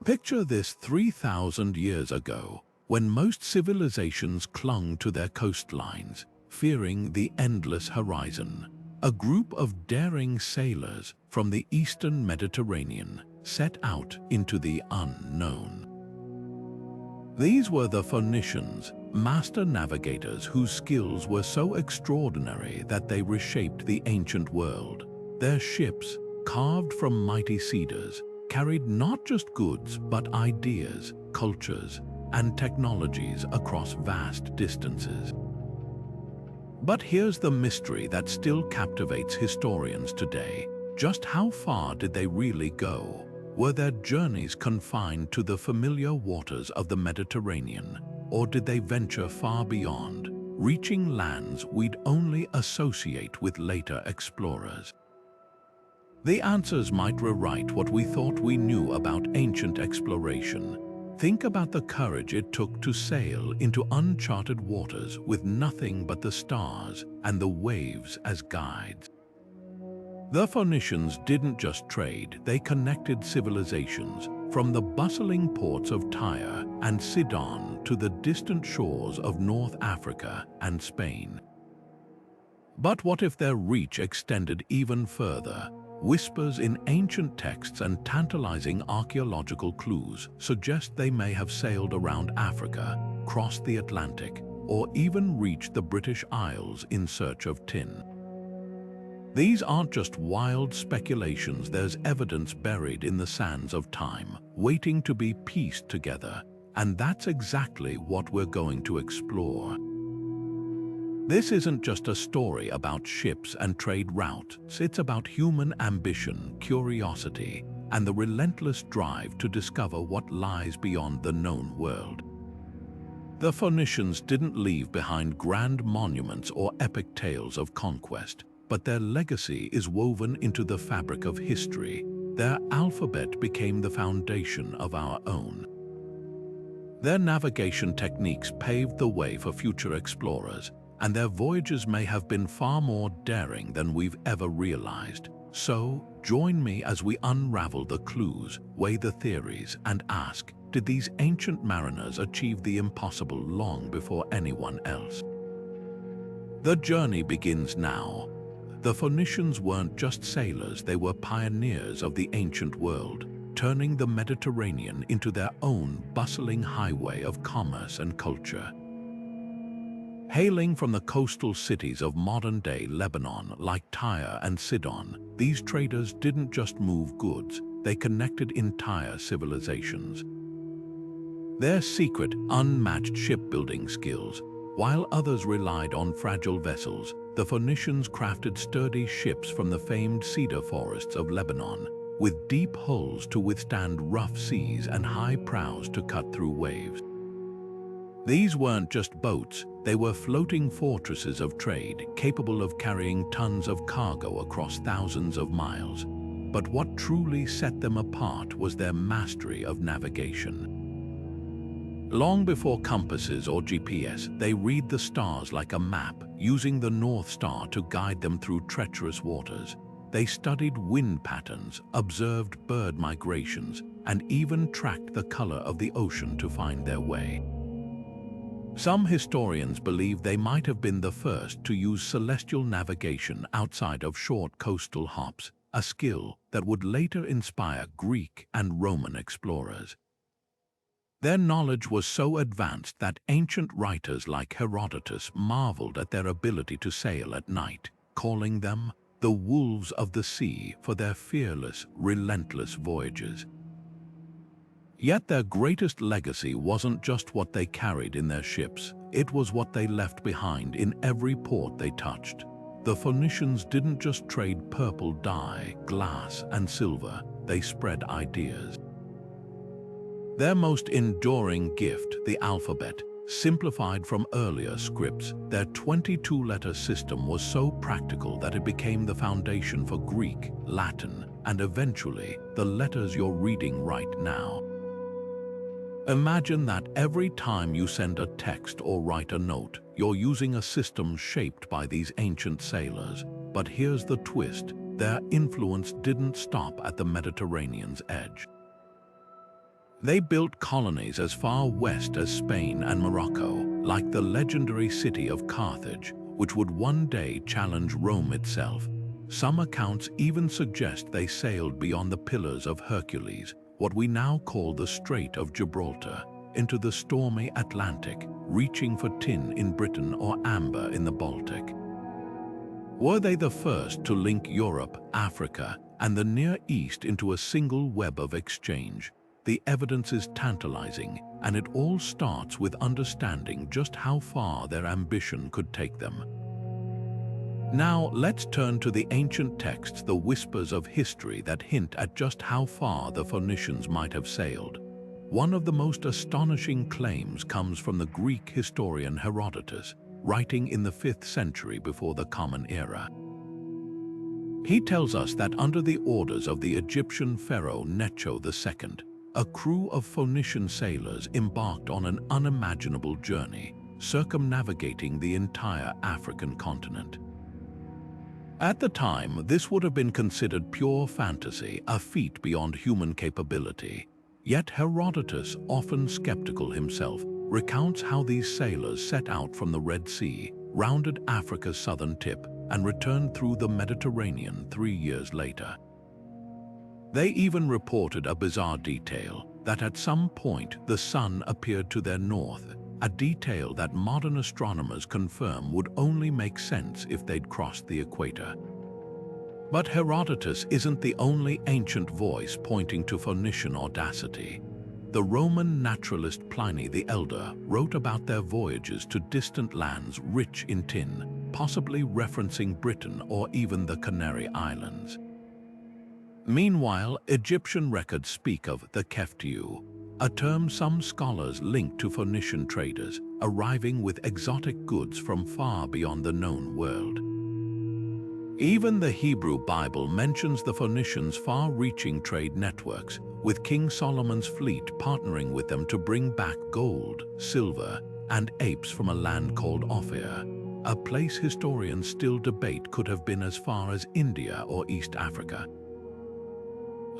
Picture this 3,000 years ago, when most civilizations clung to their coastlines, fearing the endless horizon. A group of daring sailors from the eastern Mediterranean set out into the unknown. These were the Phoenicians, master navigators whose skills were so extraordinary that they reshaped the ancient world. Their ships, carved from mighty cedars, carried not just goods but ideas, cultures, and technologies across vast distances. But here's the mystery that still captivates historians today. Just how far did they really go? Were their journeys confined to the familiar waters of the Mediterranean, or did they venture far beyond, reaching lands we'd only associate with later explorers? The answers might rewrite what we thought we knew about ancient exploration. Think about the courage it took to sail into uncharted waters with nothing but the stars and the waves as guides. The Phoenicians didn't just trade, they connected civilizations, from the bustling ports of Tyre and Sidon to the distant shores of North Africa and Spain. But what if their reach extended even further? Whispers in ancient texts and tantalizing archaeological clues suggest they may have sailed around Africa, crossed the Atlantic, or even reached the British Isles in search of tin. These aren't just wild speculations, there's evidence buried in the sands of time, waiting to be pieced together, and that's exactly what we're going to explore. This isn't just a story about ships and trade routes, it's about human ambition, curiosity, and the relentless drive to discover what lies beyond the known world. The Phoenicians didn't leave behind grand monuments or epic tales of conquest, but their legacy is woven into the fabric of history. Their alphabet became the foundation of our own. Their navigation techniques paved the way for future explorers, and their voyages may have been far more daring than we've ever realized. So, join me as we unravel the clues, weigh the theories, and ask, did these ancient mariners achieve the impossible long before anyone else? The journey begins now. The Phoenicians weren't just sailors, they were pioneers of the ancient world, turning the Mediterranean into their own bustling highway of commerce and culture. Hailing from the coastal cities of modern-day Lebanon like Tyre and Sidon, these traders didn't just move goods, they connected entire civilizations. Their secret, unmatched shipbuilding skills, while others relied on fragile vessels, the Phoenicians crafted sturdy ships from the famed cedar forests of Lebanon, with deep hulls to withstand rough seas and high prows to cut through waves. These weren't just boats, they were floating fortresses of trade, capable of carrying tons of cargo across thousands of miles. But what truly set them apart was their mastery of navigation. Long before compasses or GPS, they read the stars like a map, using the North Star to guide them through treacherous waters. They studied wind patterns, observed bird migrations, and even tracked the color of the ocean to find their way. Some historians believe they might have been the first to use celestial navigation outside of short coastal hops, a skill that would later inspire Greek and Roman explorers. Their knowledge was so advanced that ancient writers like Herodotus marveled at their ability to sail at night, calling them the wolves of the sea for their fearless, relentless voyages. Yet their greatest legacy wasn't just what they carried in their ships, it was what they left behind in every port they touched. The Phoenicians didn't just trade purple dye, glass, and silver, they spread ideas. Their most enduring gift, the alphabet, simplified from earlier scripts, their 22-letter system was so practical that it became the foundation for Greek, Latin, and eventually the letters you're reading right now. Imagine that every time you send a text or write a note, you're using a system shaped by these ancient sailors. But here's the twist, their influence didn't stop at the Mediterranean's edge. They built colonies as far west as Spain and Morocco, like the legendary city of Carthage, which would one day challenge Rome itself. Some accounts even suggest they sailed beyond the Pillars of Hercules, what we now call the Strait of Gibraltar, into the stormy Atlantic, reaching for tin in Britain or amber in the Baltic. Were they the first to link Europe, Africa, and the Near East into a single web of exchange? The evidence is tantalizing, and it all starts with understanding just how far their ambition could take them. Now, let's turn to the ancient texts, the whispers of history that hint at just how far the Phoenicians might have sailed. One of the most astonishing claims comes from the Greek historian Herodotus, writing in the 5th century before the Common Era. He tells us that under the orders of the Egyptian pharaoh Necho II, a crew of Phoenician sailors embarked on an unimaginable journey, circumnavigating the entire African continent. At the time, this would have been considered pure fantasy, a feat beyond human capability. Yet Herodotus, often skeptical himself, recounts how these sailors set out from the Red Sea, rounded Africa's southern tip, and returned through the Mediterranean 3 years later. They even reported a bizarre detail, that at some point the sun appeared to their north, a detail that modern astronomers confirm would only make sense if they'd crossed the equator. But Herodotus isn't the only ancient voice pointing to Phoenician audacity. The Roman naturalist Pliny the Elder wrote about their voyages to distant lands rich in tin, possibly referencing Britain or even the Canary Islands. Meanwhile, Egyptian records speak of the Keftiu, a term some scholars link to Phoenician traders arriving with exotic goods from far beyond the known world. Even the Hebrew Bible mentions the Phoenicians' far-reaching trade networks, with King Solomon's fleet partnering with them to bring back gold, silver, and apes from a land called Ophir, a place historians still debate could have been as far as India or East Africa.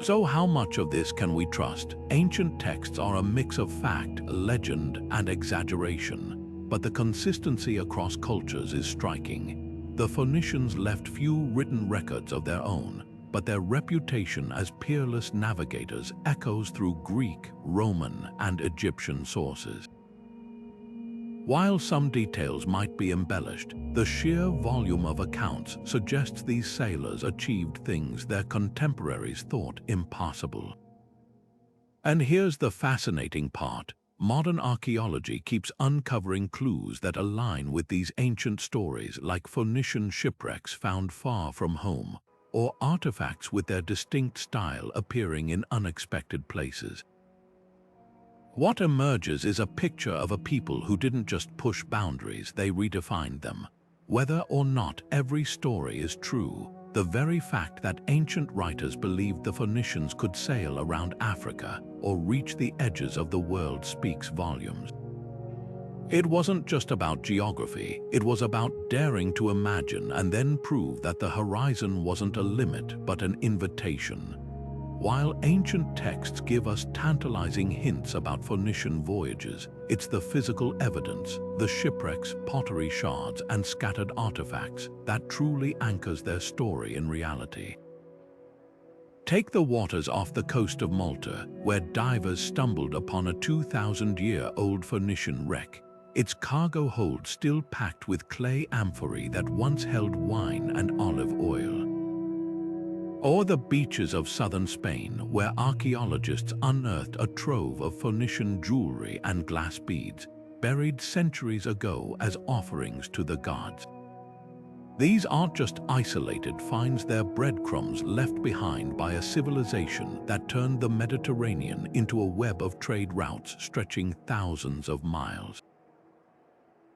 So how much of this can we trust? Ancient texts are a mix of fact, legend, and exaggeration, but the consistency across cultures is striking. The Phoenicians left few written records of their own, but their reputation as peerless navigators echoes through Greek, Roman, and Egyptian sources. While some details might be embellished, the sheer volume of accounts suggests these sailors achieved things their contemporaries thought impossible. And here's the fascinating part. Modern archaeology keeps uncovering clues that align with these ancient stories, like Phoenician shipwrecks found far from home, or artifacts with their distinct style appearing in unexpected places. What emerges is a picture of a people who didn't just push boundaries, they redefined them. Whether or not every story is true, the very fact that ancient writers believed the Phoenicians could sail around Africa or reach the edges of the world speaks volumes. It wasn't just about geography, it was about daring to imagine and then prove that the horizon wasn't a limit but an invitation. While ancient texts give us tantalizing hints about Phoenician voyages, it's the physical evidence, the shipwrecks, pottery shards, and scattered artifacts that truly anchors their story in reality. Take the waters off the coast of Malta, where divers stumbled upon a 2,000-year-old Phoenician wreck, its cargo hold still packed with clay amphorae that once held wine and olive oil. Or the beaches of southern Spain, where archaeologists unearthed a trove of Phoenician jewelry and glass beads, buried centuries ago as offerings to the gods. These aren't just isolated finds, they're breadcrumbs left behind by a civilization that turned the Mediterranean into a web of trade routes stretching thousands of miles.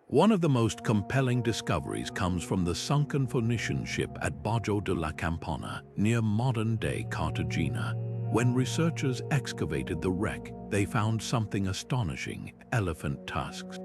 One of the most compelling discoveries comes from the sunken Phoenician ship at Bajo de la Campana, near modern-day Cartagena. When researchers excavated the wreck, they found something astonishing: elephant tusks.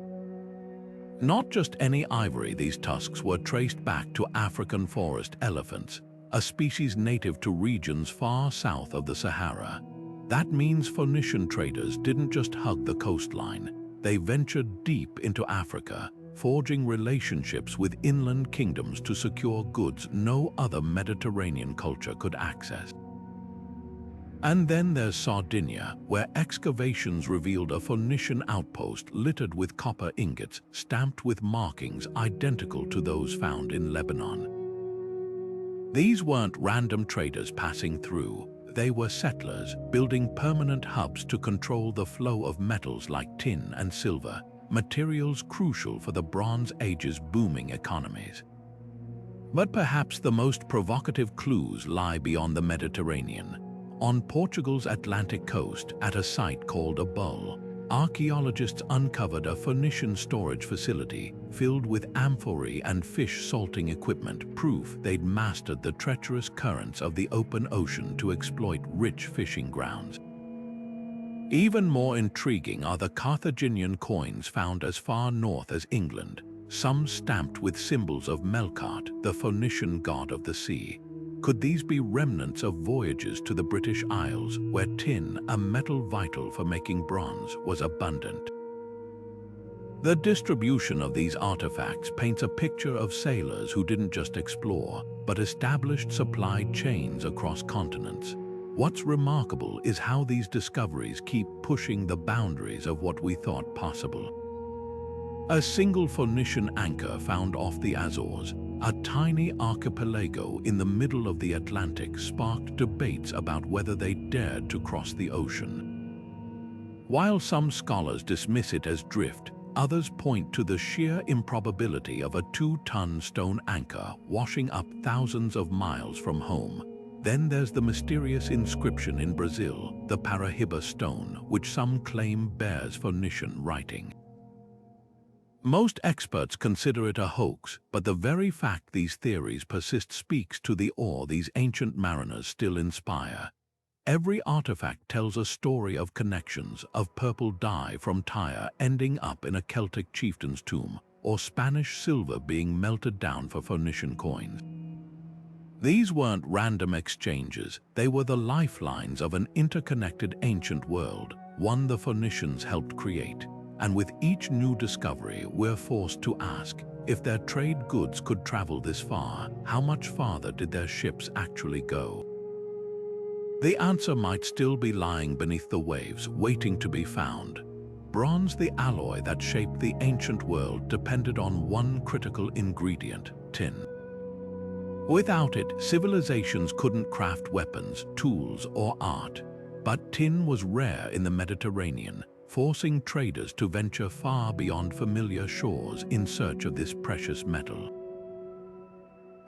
Not just any ivory, these tusks were traced back to African forest elephants, a species native to regions far south of the Sahara. That means Phoenician traders didn't just hug the coastline, they ventured deep into Africa, forging relationships with inland kingdoms to secure goods no other Mediterranean culture could access. And then there's Sardinia, where excavations revealed a Phoenician outpost littered with copper ingots stamped with markings identical to those found in Lebanon. These weren't random traders passing through. They were settlers, building permanent hubs to control the flow of metals like tin and silver, materials crucial for the Bronze Age's booming economies. But perhaps the most provocative clues lie beyond the Mediterranean. On Portugal's Atlantic coast, at a site called a Bull, archaeologists uncovered a Phoenician storage facility filled with amphorae and fish salting equipment, proof they'd mastered the treacherous currents of the open ocean to exploit rich fishing grounds. Even more intriguing are the Carthaginian coins found as far north as England, some stamped with symbols of Melkart, the Phoenician god of the sea. Could these be remnants of voyages to the British Isles, where tin, a metal vital for making bronze, was abundant? The distribution of these artifacts paints a picture of sailors who didn't just explore, but established supply chains across continents. What's remarkable is how these discoveries keep pushing the boundaries of what we thought possible. A single Phoenician anchor found off the Azores, a tiny archipelago in the middle of the Atlantic, sparked debates about whether they dared to cross the ocean. While some scholars dismiss it as drift, others point to the sheer improbability of a 2-ton stone anchor washing up thousands of miles from home. Then there's the mysterious inscription in Brazil, the Parahibba stone, which some claim bears Phoenician writing. Most experts consider it a hoax, but the very fact these theories persist speaks to the awe these ancient mariners still inspire. Every artifact tells a story of connections, of purple dye from Tyre ending up in a Celtic chieftain's tomb, or Spanish silver being melted down for Phoenician coins. These weren't random exchanges, they were the lifelines of an interconnected ancient world, one the Phoenicians helped create. And with each new discovery, we're forced to ask, if their trade goods could travel this far, how much farther did their ships actually go? The answer might still be lying beneath the waves, waiting to be found. Bronze, the alloy that shaped the ancient world, depended on one critical ingredient: tin. Without it, civilizations couldn't craft weapons, tools, or art. But tin was rare in the Mediterranean, forcing traders to venture far beyond familiar shores in search of this precious metal.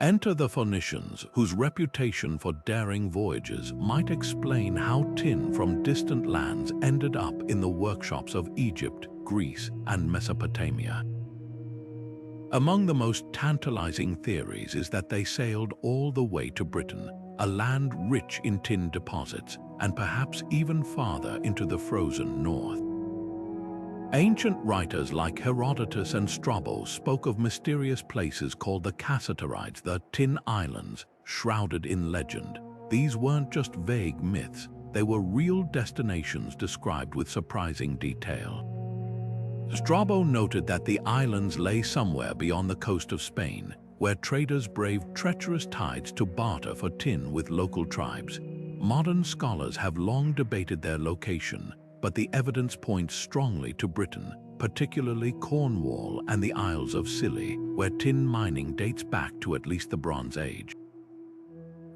Enter the Phoenicians, whose reputation for daring voyages might explain how tin from distant lands ended up in the workshops of Egypt, Greece, and Mesopotamia. Among the most tantalizing theories is that they sailed all the way to Britain, a land rich in tin deposits, and perhaps even farther into the frozen north. Ancient writers like Herodotus and Strabo spoke of mysterious places called the Cassiterides, the Tin Islands, shrouded in legend. These weren't just vague myths, they were real destinations described with surprising detail. Strabo noted that the islands lay somewhere beyond the coast of Spain, where traders braved treacherous tides to barter for tin with local tribes. Modern scholars have long debated their location, but the evidence points strongly to Britain, particularly Cornwall and the Isles of Scilly, where tin mining dates back to at least the Bronze Age.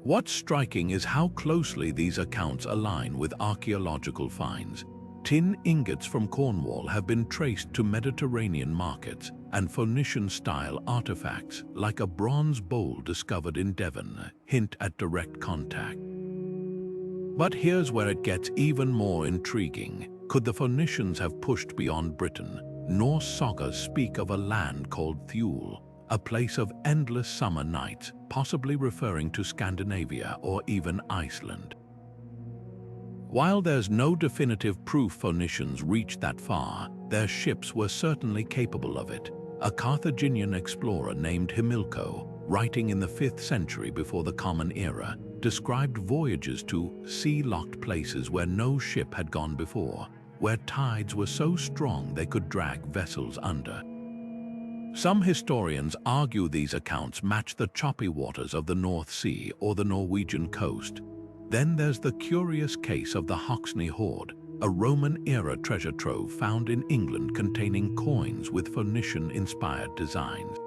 What's striking is how closely these accounts align with archaeological finds. Tin ingots from Cornwall have been traced to Mediterranean markets, and Phoenician-style artifacts, like a bronze bowl discovered in Devon, hint at direct contact. But here's where it gets even more intriguing. Could the Phoenicians have pushed beyond Britain? Norse sagas speak of a land called Thule, a place of endless summer nights, possibly referring to Scandinavia or even Iceland. While there's no definitive proof Phoenicians reached that far, their ships were certainly capable of it. A Carthaginian explorer named Himilco, writing in the 5th century before the Common Era, described voyages to sea-locked places where no ship had gone before, where tides were so strong they could drag vessels under. Some historians argue these accounts match the choppy waters of the North Sea or the Norwegian coast. Then there's the curious case of the Hoxne hoard, a Roman-era treasure trove found in England containing coins with Phoenician-inspired designs.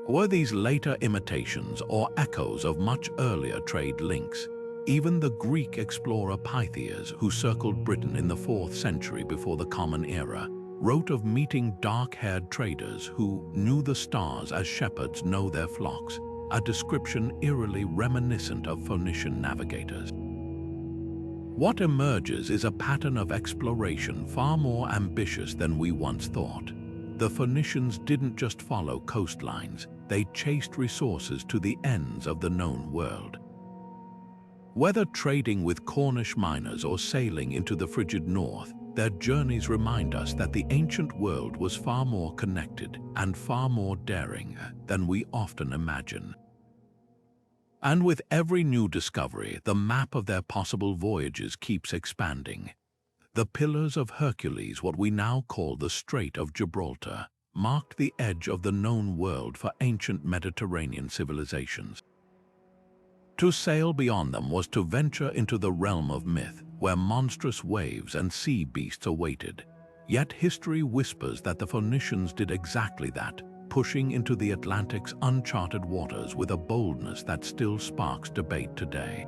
Were these later imitations or echoes of much earlier trade links? Even the Greek explorer Pytheas, who circled Britain in the 4th century before the Common Era, wrote of meeting dark-haired traders who knew the stars as shepherds know their flocks, a description eerily reminiscent of Phoenician navigators. What emerges is a pattern of exploration far more ambitious than we once thought. The Phoenicians didn't just follow coastlines, they chased resources to the ends of the known world. Whether trading with Cornish miners or sailing into the frigid north, their journeys remind us that the ancient world was far more connected and far more daring than we often imagine. And with every new discovery, the map of their possible voyages keeps expanding. The Pillars of Hercules, what we now call the Strait of Gibraltar, marked the edge of the known world for ancient Mediterranean civilizations. To sail beyond them was to venture into the realm of myth, where monstrous waves and sea beasts awaited. Yet history whispers that the Phoenicians did exactly that, pushing into the Atlantic's uncharted waters with a boldness that still sparks debate today.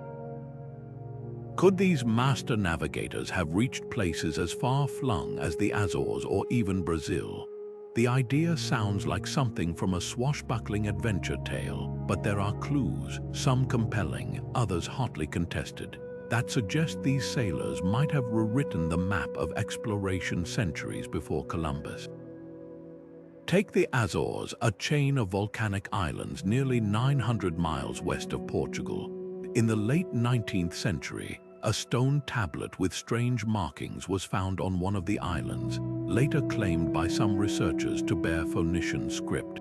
Could these master navigators have reached places as far-flung as the Azores or even Brazil? The idea sounds like something from a swashbuckling adventure tale, but there are clues, some compelling, others hotly contested, that suggest these sailors might have rewritten the map of exploration centuries before Columbus. Take the Azores, a chain of volcanic islands nearly 900 miles west of Portugal. In the late 19th century, a stone tablet with strange markings was found on one of the islands, later claimed by some researchers to bear Phoenician script.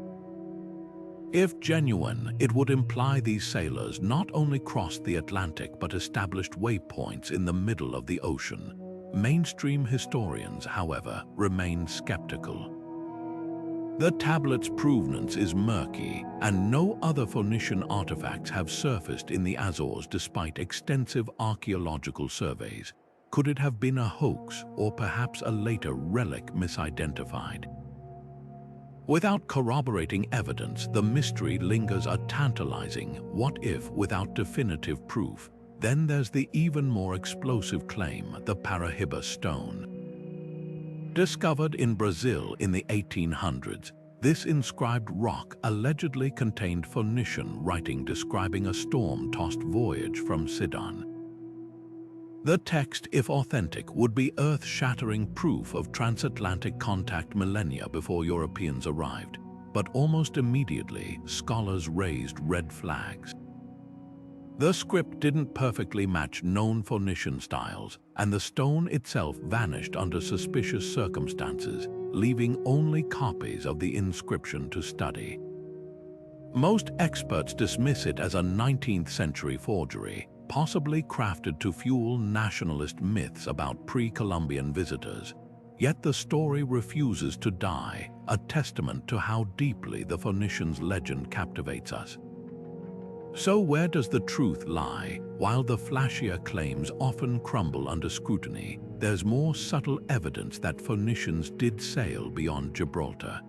If genuine, it would imply these sailors not only crossed the Atlantic but established waypoints in the middle of the ocean. Mainstream historians, however, remain skeptical. The tablet's provenance is murky, and no other Phoenician artifacts have surfaced in the Azores despite extensive archaeological surveys. Could it have been a hoax or perhaps a later relic misidentified? Without corroborating evidence, the mystery lingers a tantalizing what if without definitive proof. Then there's the even more explosive claim, the Parahibba stone. Discovered in Brazil in the 1800s, this inscribed rock allegedly contained Phoenician writing describing a storm-tossed voyage from Sidon. The text, if authentic, would be earth-shattering proof of transatlantic contact millennia before Europeans arrived, but almost immediately, scholars raised red flags. The script didn't perfectly match known Phoenician styles, and the stone itself vanished under suspicious circumstances, leaving only copies of the inscription to study. Most experts dismiss it as a 19th-century forgery, possibly crafted to fuel nationalist myths about pre-Columbian visitors. Yet the story refuses to die, a testament to how deeply the Phoenicians' legend captivates us. So where does the truth lie? While the flashier claims often crumble under scrutiny, there's more subtle evidence that Phoenicians did sail beyond Gibraltar.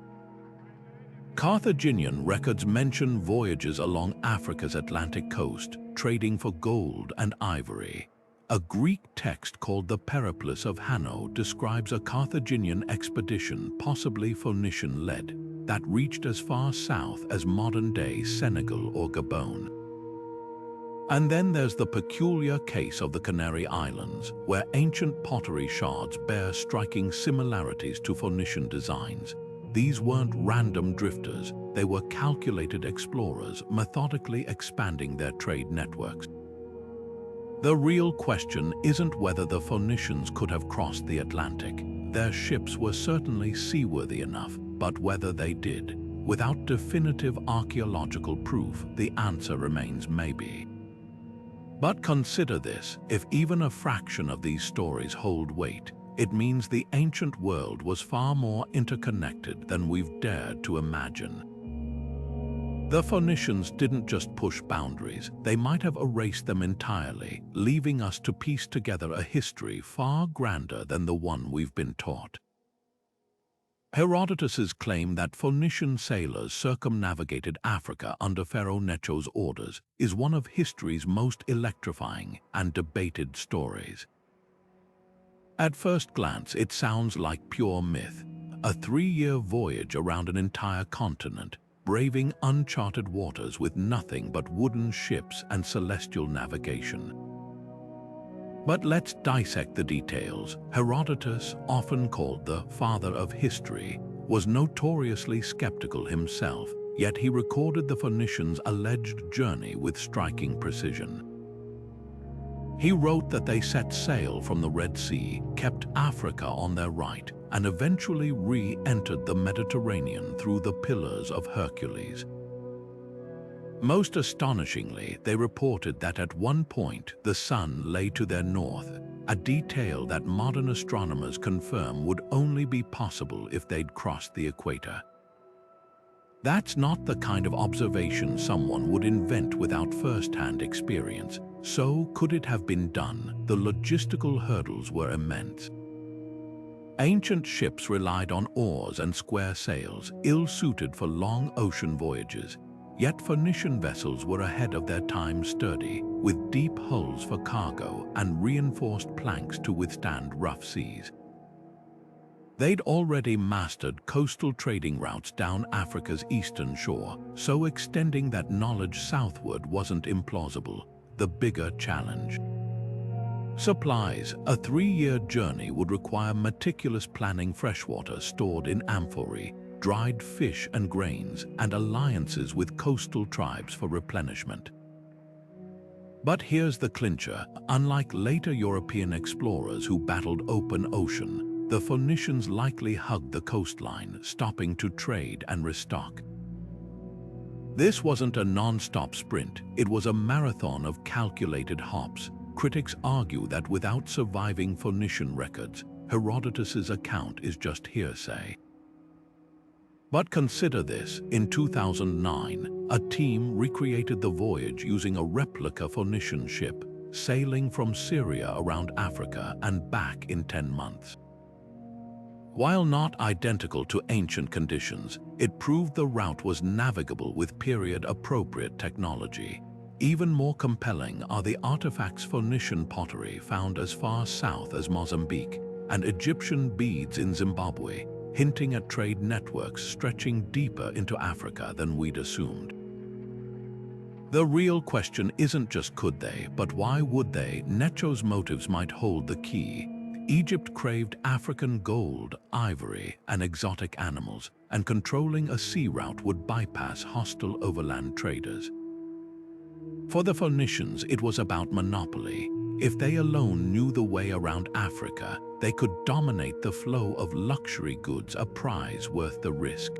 Carthaginian records mention voyages along Africa's Atlantic coast, trading for gold and ivory. A Greek text called the Periplus of Hano describes a Carthaginian expedition, possibly Phoenician-led, that reached as far south as modern-day Senegal or Gabon. And then there's the peculiar case of the Canary Islands, where ancient pottery shards bear striking similarities to Phoenician designs. These weren't random drifters, they were calculated explorers, methodically expanding their trade networks. The real question isn't whether the Phoenicians could have crossed the Atlantic. Their ships were certainly seaworthy enough, but whether they did. Without definitive archaeological proof, the answer remains maybe. But consider this, if even a fraction of these stories hold weight, it means the ancient world was far more interconnected than we've dared to imagine. The Phoenicians didn't just push boundaries, they might have erased them entirely, leaving us to piece together a history far grander than the one we've been taught. Herodotus's claim that Phoenician sailors circumnavigated Africa under Pharaoh Necho's orders is one of history's most electrifying and debated stories. At first glance, it sounds like pure myth, a 3-year voyage around an entire continent, braving uncharted waters with nothing but wooden ships and celestial navigation. But let's dissect the details. Herodotus, often called the father of history, was notoriously skeptical himself, yet he recorded the Phoenicians' alleged journey with striking precision. He wrote that they set sail from the Red Sea, kept Africa on their right, and eventually re-entered the Mediterranean through the Pillars of Hercules. Most astonishingly, they reported that at one point the sun lay to their north, a detail that modern astronomers confirm would only be possible if they'd crossed the equator. That's not the kind of observation someone would invent without first-hand experience. So, could it have been done? The logistical hurdles were immense. Ancient ships relied on oars and square sails, ill-suited for long ocean voyages. Yet Phoenician vessels were ahead of their time, sturdy, with deep hulls for cargo and reinforced planks to withstand rough seas. They'd already mastered coastal trading routes down Africa's eastern shore, so extending that knowledge southward wasn't implausible. The bigger challenge: supplies. A 3-year journey would require meticulous planning, freshwater stored in amphorae, dried fish and grains, and alliances with coastal tribes for replenishment. But here's the clincher: unlike later European explorers who battled open ocean, the Phoenicians likely hugged the coastline, stopping to trade and restock. This wasn't a non-stop sprint, it was a marathon of calculated hops. Critics argue that without surviving Phoenician records, Herodotus's account is just hearsay. But consider this: in 2009, a team recreated the voyage using a replica Phoenician ship, sailing from Syria around Africa and back in 10 months. While not identical to ancient conditions, it proved the route was navigable with period-appropriate technology. Even more compelling are the artifacts: Phoenician pottery found as far south as Mozambique, and Egyptian beads in Zimbabwe, hinting at trade networks stretching deeper into Africa than we'd assumed. The real question isn't just could they, but why would they? Necho's motives might hold the key. Egypt craved African gold, ivory, and exotic animals, and controlling a sea route would bypass hostile overland traders. For the Phoenicians, it was about monopoly. If they alone knew the way around Africa, they could dominate the flow of luxury goods, a prize worth the risk.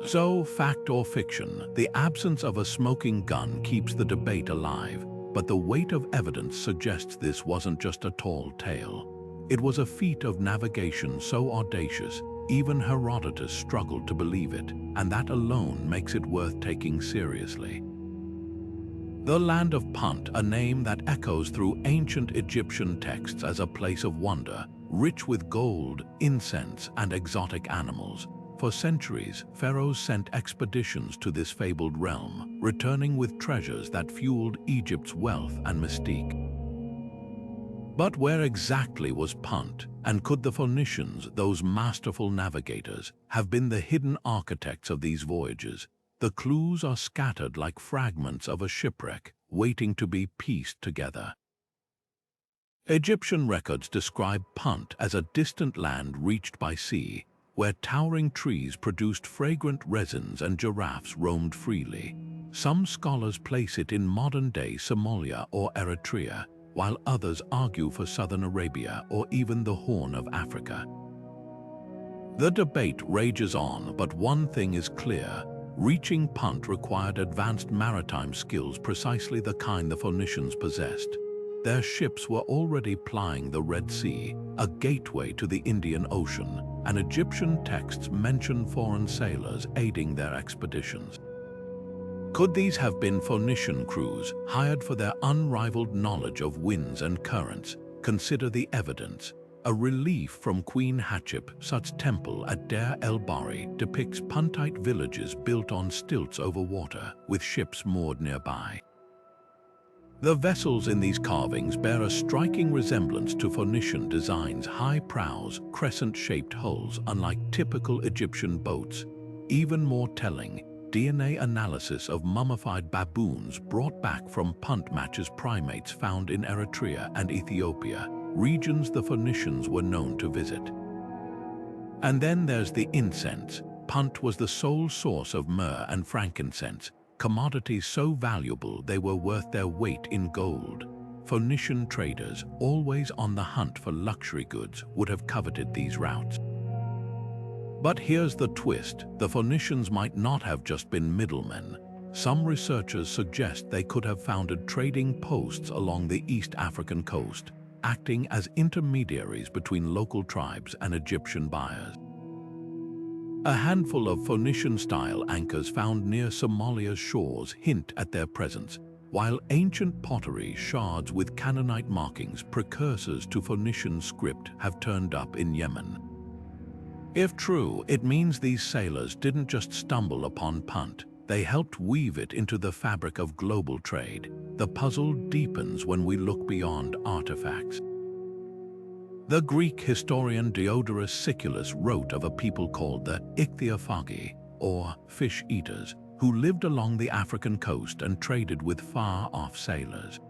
So, fact or fiction, the absence of a smoking gun keeps the debate alive. But the weight of evidence suggests this wasn't just a tall tale. It was a feat of navigation so audacious, even Herodotus struggled to believe it, and that alone makes it worth taking seriously. The land of Punt, a name that echoes through ancient Egyptian texts as a place of wonder, rich with gold, incense, and exotic animals. For centuries, pharaohs sent expeditions to this fabled realm, returning with treasures that fueled Egypt's wealth and mystique. But where exactly was Punt, and could the Phoenicians, those masterful navigators, have been the hidden architects of these voyages? The clues are scattered like fragments of a shipwreck, waiting to be pieced together. Egyptian records describe Punt as a distant land reached by sea, where towering trees produced fragrant resins and giraffes roamed freely. Some scholars place it in modern-day Somalia or Eritrea, while others argue for southern Arabia or even the Horn of Africa. The debate rages on, but one thing is clear: Reaching Punt required advanced maritime skills, precisely the kind the Phoenicians possessed. Their ships were already plying the Red Sea, a gateway to the Indian Ocean, and Egyptian texts mention foreign sailors aiding their expeditions. Could these have been Phoenician crews, hired for their unrivaled knowledge of winds and currents? Consider the evidence. A relief from Queen Hatshepsut's temple at Deir el-Bahri depicts Puntite villages built on stilts over water, with ships moored nearby. The vessels in these carvings bear a striking resemblance to Phoenician designs: high prows, crescent-shaped hulls, unlike typical Egyptian boats. Even more telling, DNA analysis of mummified baboons brought back from Punt matches primates found in Eritrea and Ethiopia, regions the Phoenicians were known to visit. And then there's the incense. Punt was the sole source of myrrh and frankincense, commodities so valuable they were worth their weight in gold. Phoenician traders, always on the hunt for luxury goods, would have coveted these routes. But here's the twist: the Phoenicians might not have just been middlemen. Some researchers suggest they could have founded trading posts along the East African coast, acting as intermediaries between local tribes and Egyptian buyers. A handful of Phoenician-style anchors found near Somalia's shores hint at their presence, while ancient pottery shards with Canaanite markings, precursors to Phoenician script, have turned up in Yemen. If true, it means these sailors didn't just stumble upon Punt. They helped weave it into the fabric of global trade. The puzzle deepens when we look beyond artifacts. The Greek historian Diodorus Siculus wrote of a people called the Ichthyophagi, or fish-eaters, who lived along the African coast and traded with far-off sailors.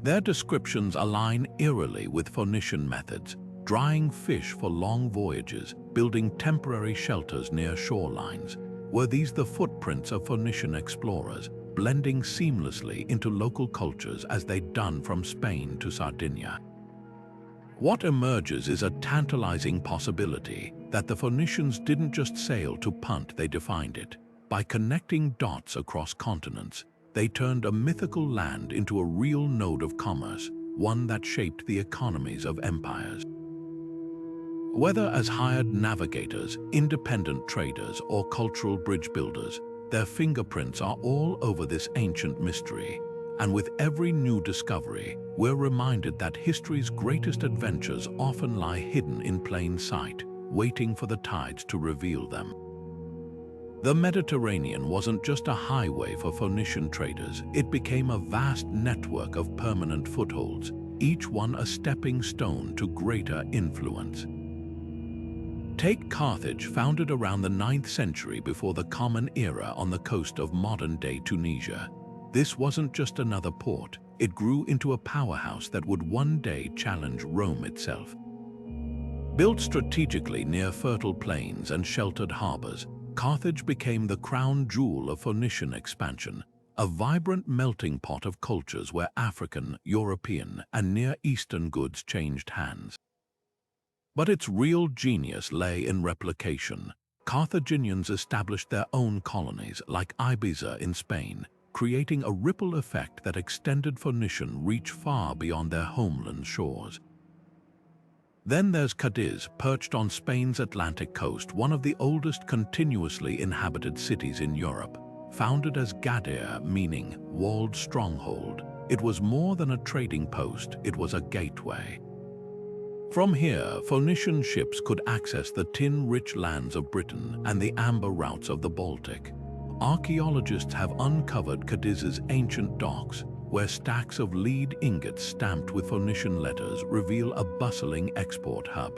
Their descriptions align eerily with Phoenician methods: drying fish for long voyages, building temporary shelters near shorelines. Were these the footprints of Phoenician explorers, blending seamlessly into local cultures as they'd done from Spain to Sardinia? What emerges is a tantalizing possibility that the Phoenicians didn't just sail to Punt, they defined it. By connecting dots across continents, they turned a mythical land into a real node of commerce, one that shaped the economies of empires. Whether as hired navigators, independent traders, or cultural bridge builders, their fingerprints are all over this ancient mystery. And with every new discovery, we're reminded that history's greatest adventures often lie hidden in plain sight, waiting for the tides to reveal them. The Mediterranean wasn't just a highway for Phoenician traders, it became a vast network of permanent footholds, each one a stepping stone to greater influence. Take Carthage, founded around the 9th century before the Common Era on the coast of modern-day Tunisia. This wasn't just another port, it grew into a powerhouse that would one day challenge Rome itself. Built strategically near fertile plains and sheltered harbors, Carthage became the crown jewel of Phoenician expansion, a vibrant melting pot of cultures where African, European, and Near Eastern goods changed hands. But its real genius lay in replication. Carthaginians established their own colonies, like Ibiza in Spain, creating a ripple effect that extended Phoenician reach far beyond their homeland shores. Then there's Cadiz, perched on Spain's Atlantic coast, one of the oldest continuously inhabited cities in Europe. Founded as Gadir, meaning walled stronghold, it was more than a trading post, it was a gateway. From here, Phoenician ships could access the tin-rich lands of Britain and the amber routes of the Baltic. Archaeologists have uncovered Cadiz's ancient docks, where stacks of lead ingots stamped with Phoenician letters reveal a bustling export hub.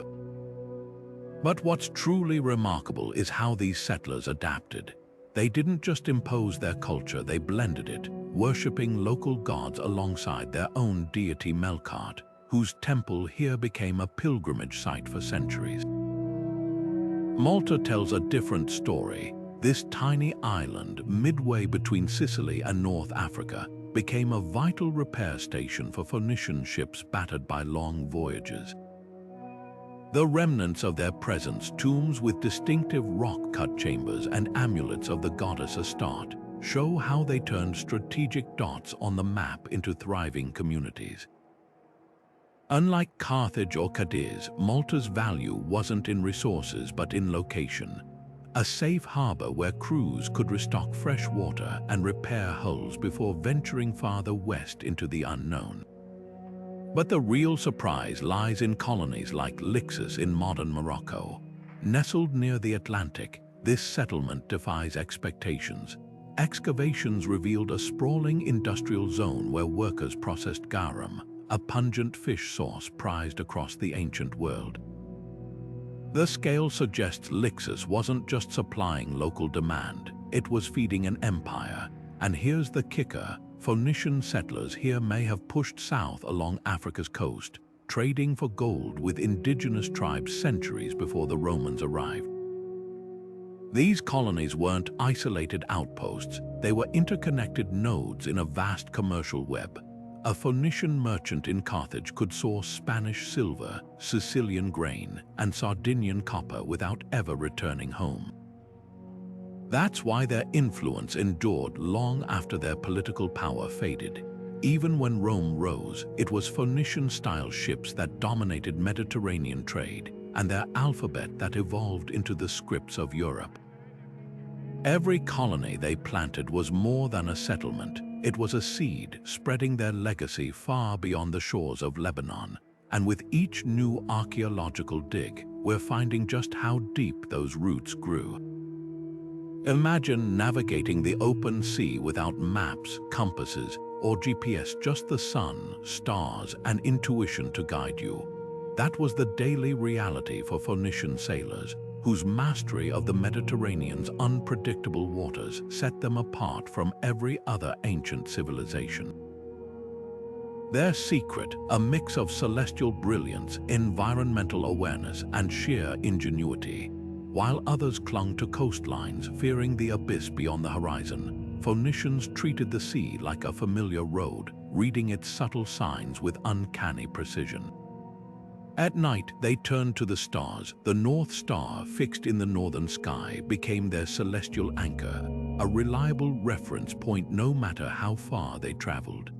But what's truly remarkable is how these settlers adapted. They didn't just impose their culture, they blended it, worshipping local gods alongside their own deity Melkart, whose temple here became a pilgrimage site for centuries. Malta tells a different story. This tiny island, midway between Sicily and North Africa, became a vital repair station for Phoenician ships battered by long voyages. The remnants of their presence, tombs with distinctive rock-cut chambers and amulets of the goddess Astarte, show how they turned strategic dots on the map into thriving communities. Unlike Carthage or Cadiz, Malta's value wasn't in resources but in location. A safe harbor where crews could restock fresh water and repair hulls before venturing farther west into the unknown. But the real surprise lies in colonies like Lixus in modern Morocco. Nestled near the Atlantic, this settlement defies expectations. Excavations revealed a sprawling industrial zone where workers processed garum, a pungent fish sauce prized across the ancient world. The scale suggests Lixus wasn't just supplying local demand, it was feeding an empire. And here's the kicker: Phoenician settlers here may have pushed south along Africa's coast, trading for gold with indigenous tribes centuries before the Romans arrived. These colonies weren't isolated outposts, they were interconnected nodes in a vast commercial web. A Phoenician merchant in Carthage could source Spanish silver, Sicilian grain, and Sardinian copper without ever returning home. That's why their influence endured long after their political power faded. Even when Rome rose, it was Phoenician-style ships that dominated Mediterranean trade, and their alphabet that evolved into the scripts of Europe. Every colony they planted was more than a settlement. It was a seed, spreading their legacy far beyond the shores of Lebanon. And with each new archaeological dig, we're finding just how deep those roots grew. Imagine navigating the open sea without maps, compasses, or GPS, just the sun, stars, and intuition to guide you. That was the daily reality for Phoenician sailors, whose mastery of the Mediterranean's unpredictable waters set them apart from every other ancient civilization. Their secret, a mix of celestial brilliance, environmental awareness, and sheer ingenuity. While others clung to coastlines, fearing the abyss beyond the horizon, Phoenicians treated the sea like a familiar road, reading its subtle signs with uncanny precision. At night, they turned to the stars. The North Star, fixed in the northern sky, became their celestial anchor, a reliable reference point no matter how far they traveled.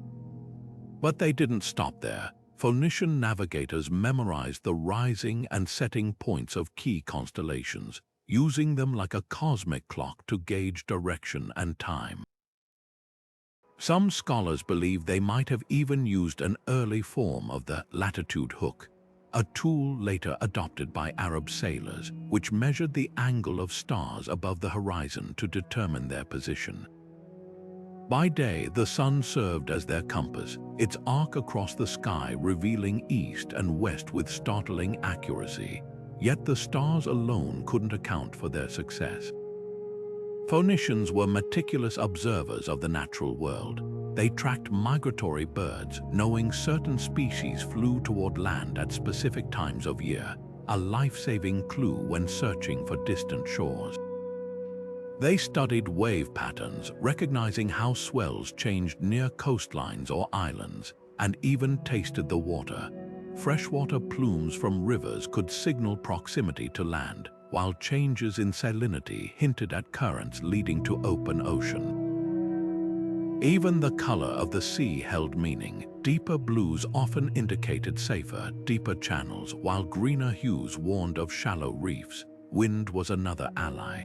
But they didn't stop there. Phoenician navigators memorized the rising and setting points of key constellations, using them like a cosmic clock to gauge direction and time. Some scholars believe they might have even used an early form of the latitude hook, a tool later adopted by Arab sailors, which measured the angle of stars above the horizon to determine their position. By day, the sun served as their compass, its arc across the sky revealing east and west with startling accuracy. Yet the stars alone couldn't account for their success. Phoenicians were meticulous observers of the natural world. They tracked migratory birds, knowing certain species flew toward land at specific times of year, a life-saving clue when searching for distant shores. They studied wave patterns, recognizing how swells changed near coastlines or islands, and even tasted the water. Freshwater plumes from rivers could signal proximity to land, while changes in salinity hinted at currents leading to open ocean. Even the color of the sea held meaning. Deeper blues often indicated safer, deeper channels, while greener hues warned of shallow reefs. Wind was another ally.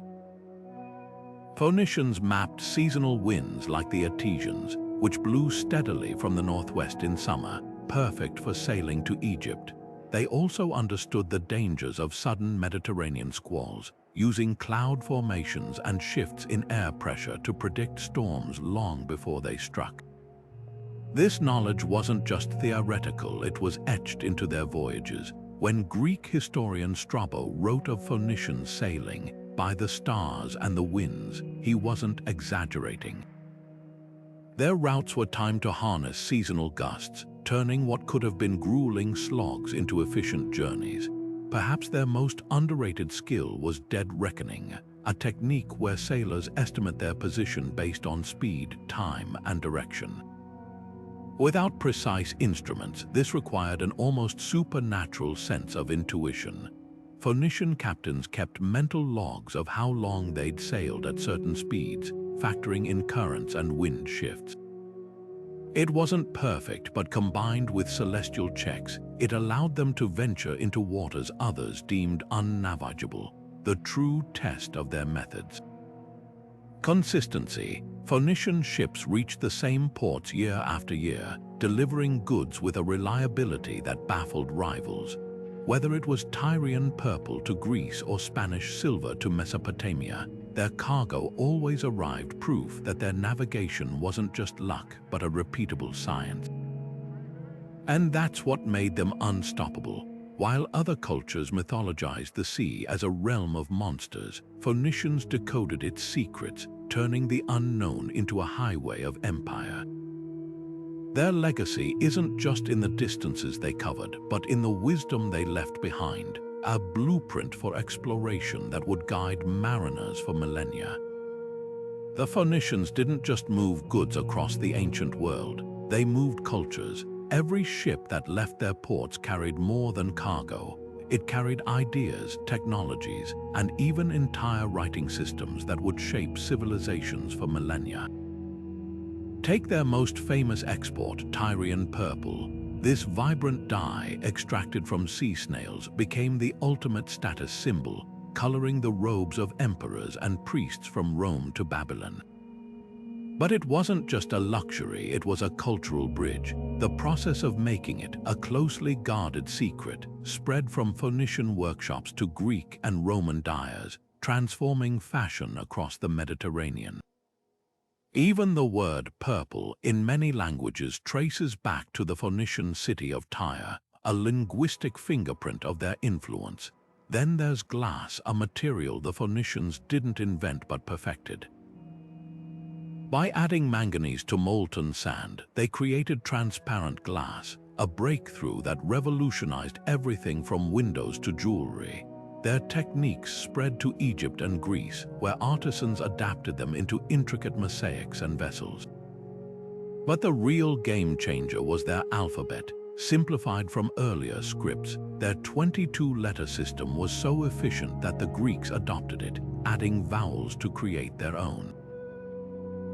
Phoenicians mapped seasonal winds like the Etesians, which blew steadily from the northwest in summer, perfect for sailing to Egypt. They also understood the dangers of sudden Mediterranean squalls, using cloud formations and shifts in air pressure to predict storms long before they struck. This knowledge wasn't just theoretical, it was etched into their voyages. When Greek historian Strabo wrote of Phoenicians sailing by the stars and the winds, he wasn't exaggerating. Their routes were timed to harness seasonal gusts, turning what could have been grueling slogs into efficient journeys. Perhaps their most underrated skill was dead reckoning, a technique where sailors estimate their position based on speed, time, and direction. Without precise instruments, this required an almost supernatural sense of intuition. Phoenician captains kept mental logs of how long they'd sailed at certain speeds, factoring in currents and wind shifts. It wasn't perfect, but combined with celestial checks, it allowed them to venture into waters others deemed unnavigable, the true test of their methods. Consistency. Phoenician ships reached the same ports year after year, delivering goods with a reliability that baffled rivals. Whether it was Tyrian purple to Greece or Spanish silver to Mesopotamia, their cargo always arrived, proof that their navigation wasn't just luck, but a repeatable science. And that's what made them unstoppable. While other cultures mythologized the sea as a realm of monsters, Phoenicians decoded its secrets, turning the unknown into a highway of empire. Their legacy isn't just in the distances they covered, but in the wisdom they left behind, a blueprint for exploration that would guide mariners for millennia. The Phoenicians didn't just move goods across the ancient world, they moved cultures. Every ship that left their ports carried more than cargo. It carried ideas, technologies, and even entire writing systems that would shape civilizations for millennia. Take their most famous export, Tyrian purple. This vibrant dye, extracted from sea snails, became the ultimate status symbol, coloring the robes of emperors and priests from Rome to Babylon. But it wasn't just a luxury, it was a cultural bridge. The process of making it, a closely guarded secret, spread from Phoenician workshops to Greek and Roman dyers, transforming fashion across the Mediterranean. Even the word purple in many languages traces back to the Phoenician city of Tyre, a linguistic fingerprint of their influence. Then there's glass, a material the Phoenicians didn't invent but perfected. By adding manganese to molten sand, they created transparent glass, a breakthrough that revolutionized everything from windows to jewelry. Their techniques spread to Egypt and Greece, where artisans adapted them into intricate mosaics and vessels. But the real game changer was their alphabet, simplified from earlier scripts. Their 22-letter system was so efficient that the Greeks adopted it, adding vowels to create their own.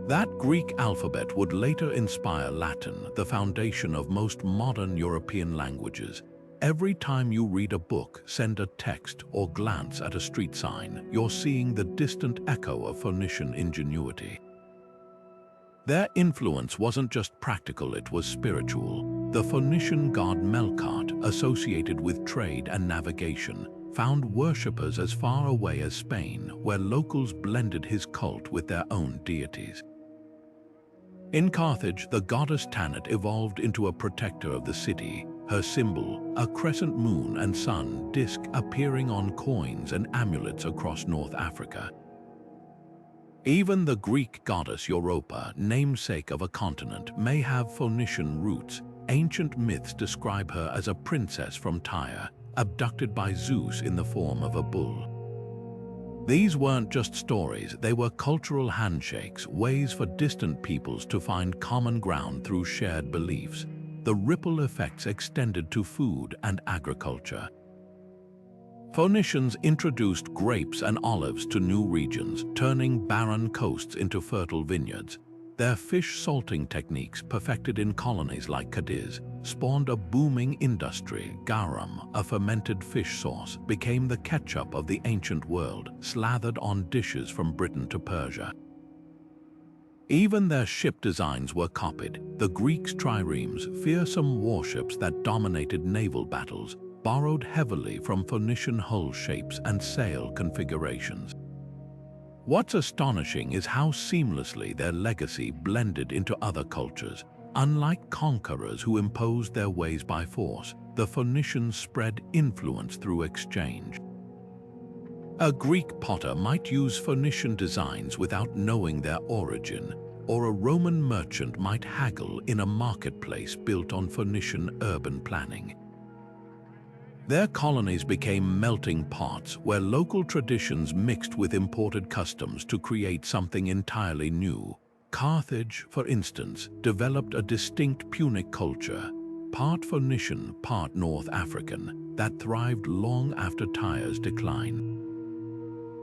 That Greek alphabet would later inspire Latin, the foundation of most modern European languages. Every time you read a book, send a text, or glance at a street sign, you're seeing the distant echo of Phoenician ingenuity. Their influence wasn't just practical, it was spiritual. The Phoenician god Melkart, associated with trade and navigation, found worshippers as far away as Spain, where locals blended his cult with their own deities. In Carthage, the goddess Tanit evolved into a protector of the city, her symbol, a crescent moon and sun disk appearing on coins and amulets across North Africa. Even the Greek goddess Europa, namesake of a continent, may have Phoenician roots. Ancient myths describe her as a princess from Tyre, abducted by Zeus in the form of a bull. These weren't just stories, they were cultural handshakes, ways for distant peoples to find common ground through shared beliefs. The ripple effects extended to food and agriculture. Phoenicians introduced grapes and olives to new regions, turning barren coasts into fertile vineyards. Their fish salting techniques, perfected in colonies like Cadiz, spawned a booming industry. Garum, a fermented fish sauce, became the ketchup of the ancient world, slathered on dishes from Britain to Persia. Even their ship designs were copied. The Greeks' triremes, fearsome warships that dominated naval battles, borrowed heavily from Phoenician hull shapes and sail configurations. What's astonishing is how seamlessly their legacy blended into other cultures. Unlike conquerors who imposed their ways by force, the Phoenicians spread influence through exchange. A Greek potter might use Phoenician designs without knowing their origin, or a Roman merchant might haggle in a marketplace built on Phoenician urban planning. Their colonies became melting pots where local traditions mixed with imported customs to create something entirely new. Carthage, for instance, developed a distinct Punic culture, part Phoenician, part North African, that thrived long after Tyre's decline.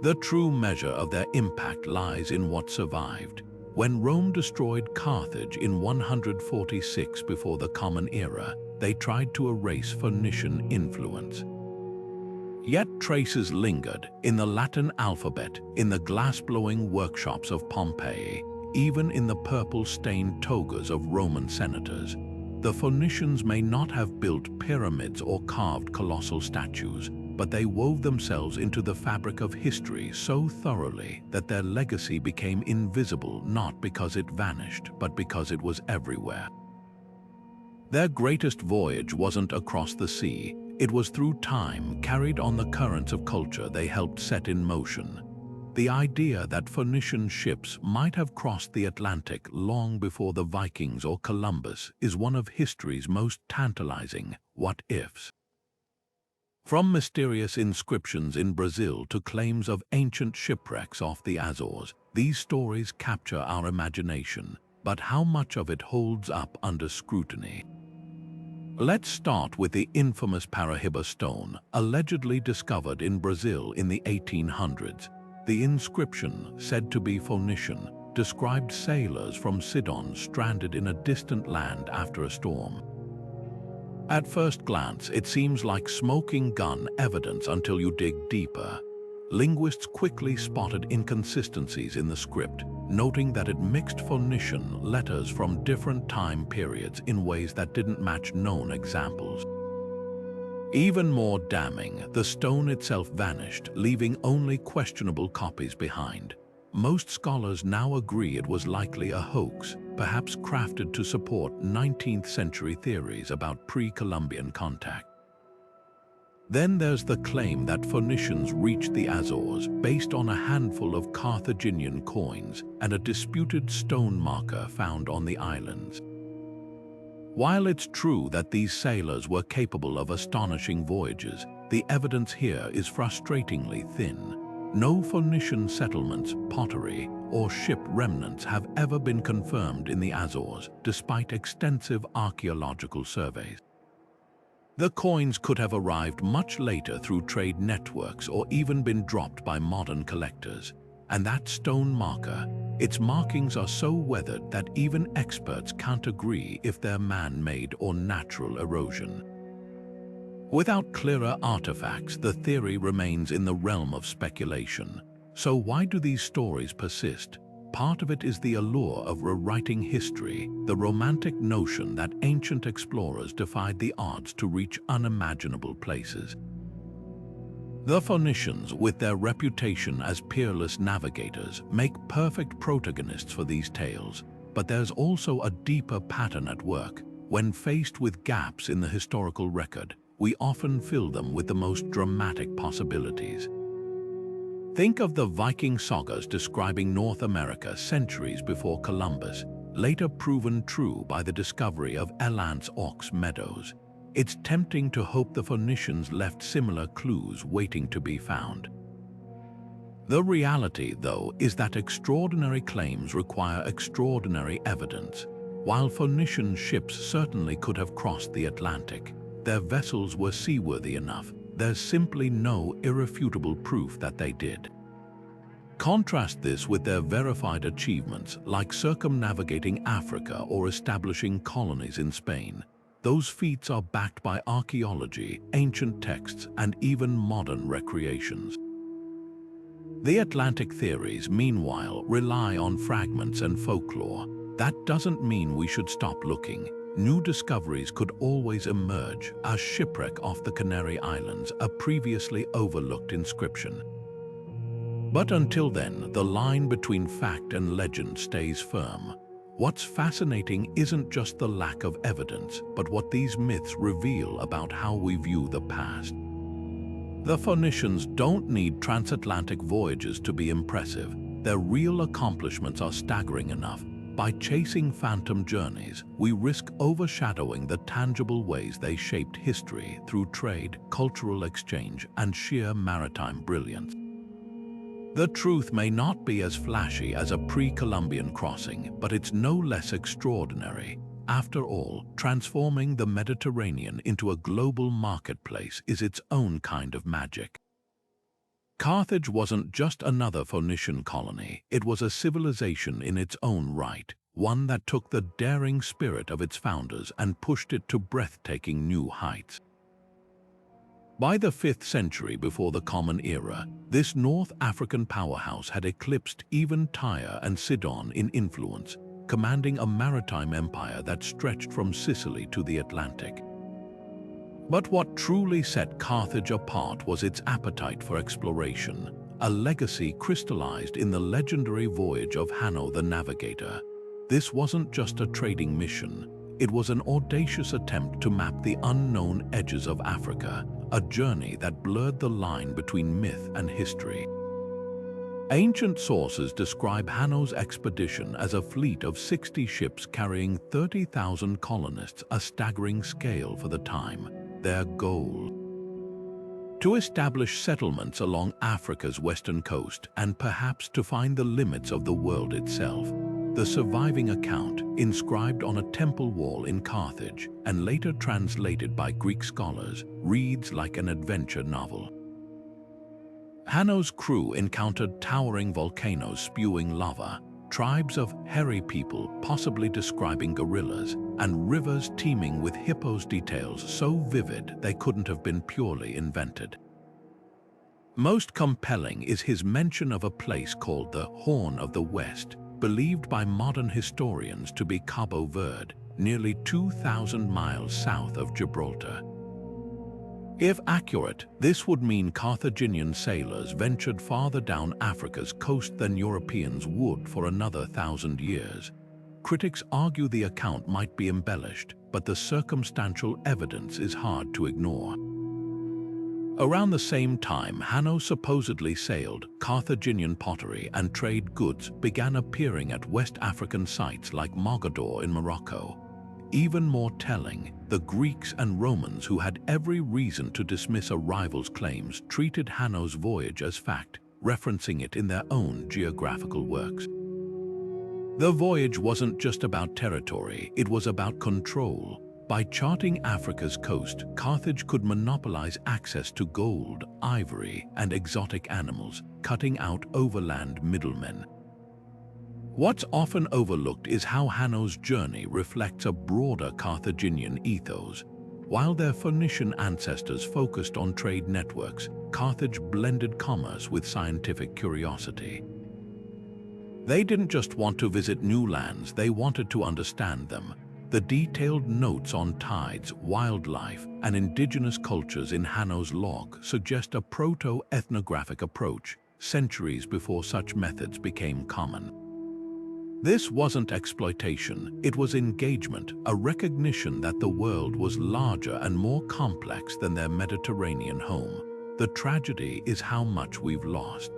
The true measure of their impact lies in what survived. When Rome destroyed Carthage in 146 before the Common Era, they tried to erase Phoenician influence. Yet traces lingered in the Latin alphabet, in the glass-blowing workshops of Pompeii, even in the purple-stained togas of Roman senators. The Phoenicians may not have built pyramids or carved colossal statues, but they wove themselves into the fabric of history so thoroughly that their legacy became invisible not because it vanished, but because it was everywhere. Their greatest voyage wasn't across the sea, it was through time, carried on the currents of culture they helped set in motion. The idea that Phoenician ships might have crossed the Atlantic long before the Vikings or Columbus is one of history's most tantalizing what-ifs. From mysterious inscriptions in Brazil to claims of ancient shipwrecks off the Azores, these stories capture our imagination, but how much of it holds up under scrutiny? Let's start with the infamous Parahibba stone, allegedly discovered in Brazil in the 1800s. The inscription, said to be Phoenician, described sailors from Sidon stranded in a distant land after a storm. At first glance, it seems like smoking gun evidence until you dig deeper. Linguists quickly spotted inconsistencies in the script, noting that it mixed Phoenician letters from different time periods in ways that didn't match known examples. Even more damning, the stone itself vanished, leaving only questionable copies behind. Most scholars now agree it was likely a hoax, perhaps crafted to support 19th-century theories about pre-Columbian contact. Then there's the claim that Phoenicians reached the Azores based on a handful of Carthaginian coins and a disputed stone marker found on the islands. While it's true that these sailors were capable of astonishing voyages, the evidence here is frustratingly thin. No Phoenician settlements, pottery, or ship remnants have ever been confirmed in the Azores, despite extensive archaeological surveys. The coins could have arrived much later through trade networks or even been dropped by modern collectors. And that stone marker, its markings are so weathered that even experts can't agree if they're man-made or natural erosion. Without clearer artifacts, the theory remains in the realm of speculation. So why do these stories persist? Part of it is the allure of rewriting history, the romantic notion that ancient explorers defied the odds to reach unimaginable places. The Phoenicians, with their reputation as peerless navigators, make perfect protagonists for these tales, but there's also a deeper pattern at work. When faced with gaps in the historical record, we often fill them with the most dramatic possibilities. Think of the Viking sagas describing North America centuries before Columbus, later proven true by the discovery of Eland's Ox Meadows. It's tempting to hope the Phoenicians left similar clues waiting to be found. The reality, though, is that extraordinary claims require extraordinary evidence. While Phoenician ships certainly could have crossed the Atlantic, their vessels were seaworthy enough. There's simply no irrefutable proof that they did. Contrast this with their verified achievements like circumnavigating Africa or establishing colonies in Spain. Those feats are backed by archaeology, ancient texts, and even modern recreations. The Atlantic theories, meanwhile, rely on fragments and folklore. That doesn't mean we should stop looking. New discoveries could always emerge, a shipwreck off the Canary Islands, a previously overlooked inscription. But until then, the line between fact and legend stays firm. What's fascinating isn't just the lack of evidence, but what these myths reveal about how we view the past. The Phoenicians don't need transatlantic voyages to be impressive. Their real accomplishments are staggering enough. By chasing phantom journeys, we risk overshadowing the tangible ways they shaped history through trade, cultural exchange, and sheer maritime brilliance. The truth may not be as flashy as a pre-Columbian crossing, but it's no less extraordinary. After all, transforming the Mediterranean into a global marketplace is its own kind of magic. Carthage wasn't just another Phoenician colony, it was a civilization in its own right, one that took the daring spirit of its founders and pushed it to breathtaking new heights. By the 5th century before the Common Era, this North African powerhouse had eclipsed even Tyre and Sidon in influence, commanding a maritime empire that stretched from Sicily to the Atlantic. But what truly set Carthage apart was its appetite for exploration, a legacy crystallized in the legendary voyage of Hano the Navigator. This wasn't just a trading mission, it was an audacious attempt to map the unknown edges of Africa, a journey that blurred the line between myth and history. Ancient sources describe Hano's expedition as a fleet of 60 ships carrying 30,000 colonists, a staggering scale for the time. Their goal: to establish settlements along Africa's western coast and perhaps to find the limits of the world itself. The surviving account, inscribed on a temple wall in Carthage and later translated by Greek scholars, reads like an adventure novel. Hano's crew encountered towering volcanoes spewing lava, tribes of hairy people possibly describing gorillas, and rivers teeming with hippos, details so vivid they couldn't have been purely invented. Most compelling is his mention of a place called the Horn of the West, believed by modern historians to be Cabo Verde, nearly 2,000 miles south of Gibraltar. If accurate, this would mean Carthaginian sailors ventured farther down Africa's coast than Europeans would for another 1,000 years. Critics argue the account might be embellished, but the circumstantial evidence is hard to ignore. Around the same time Hano supposedly sailed, Carthaginian pottery and trade goods began appearing at West African sites like Mogador in Morocco. Even more telling, the Greeks and Romans, who had every reason to dismiss a rival's claims, treated Hano's voyage as fact, referencing it in their own geographical works. The voyage wasn't just about territory, it was about control. By charting Africa's coast, Carthage could monopolize access to gold, ivory, and exotic animals, cutting out overland middlemen. What's often overlooked is how Hano's journey reflects a broader Carthaginian ethos. While their Phoenician ancestors focused on trade networks, Carthage blended commerce with scientific curiosity. They didn't just want to visit new lands, they wanted to understand them. The detailed notes on tides, wildlife, and indigenous cultures in Hano's log suggest a proto-ethnographic approach, centuries before such methods became common. This wasn't exploitation, it was engagement, a recognition that the world was larger and more complex than their Mediterranean home. The tragedy is how much we've lost.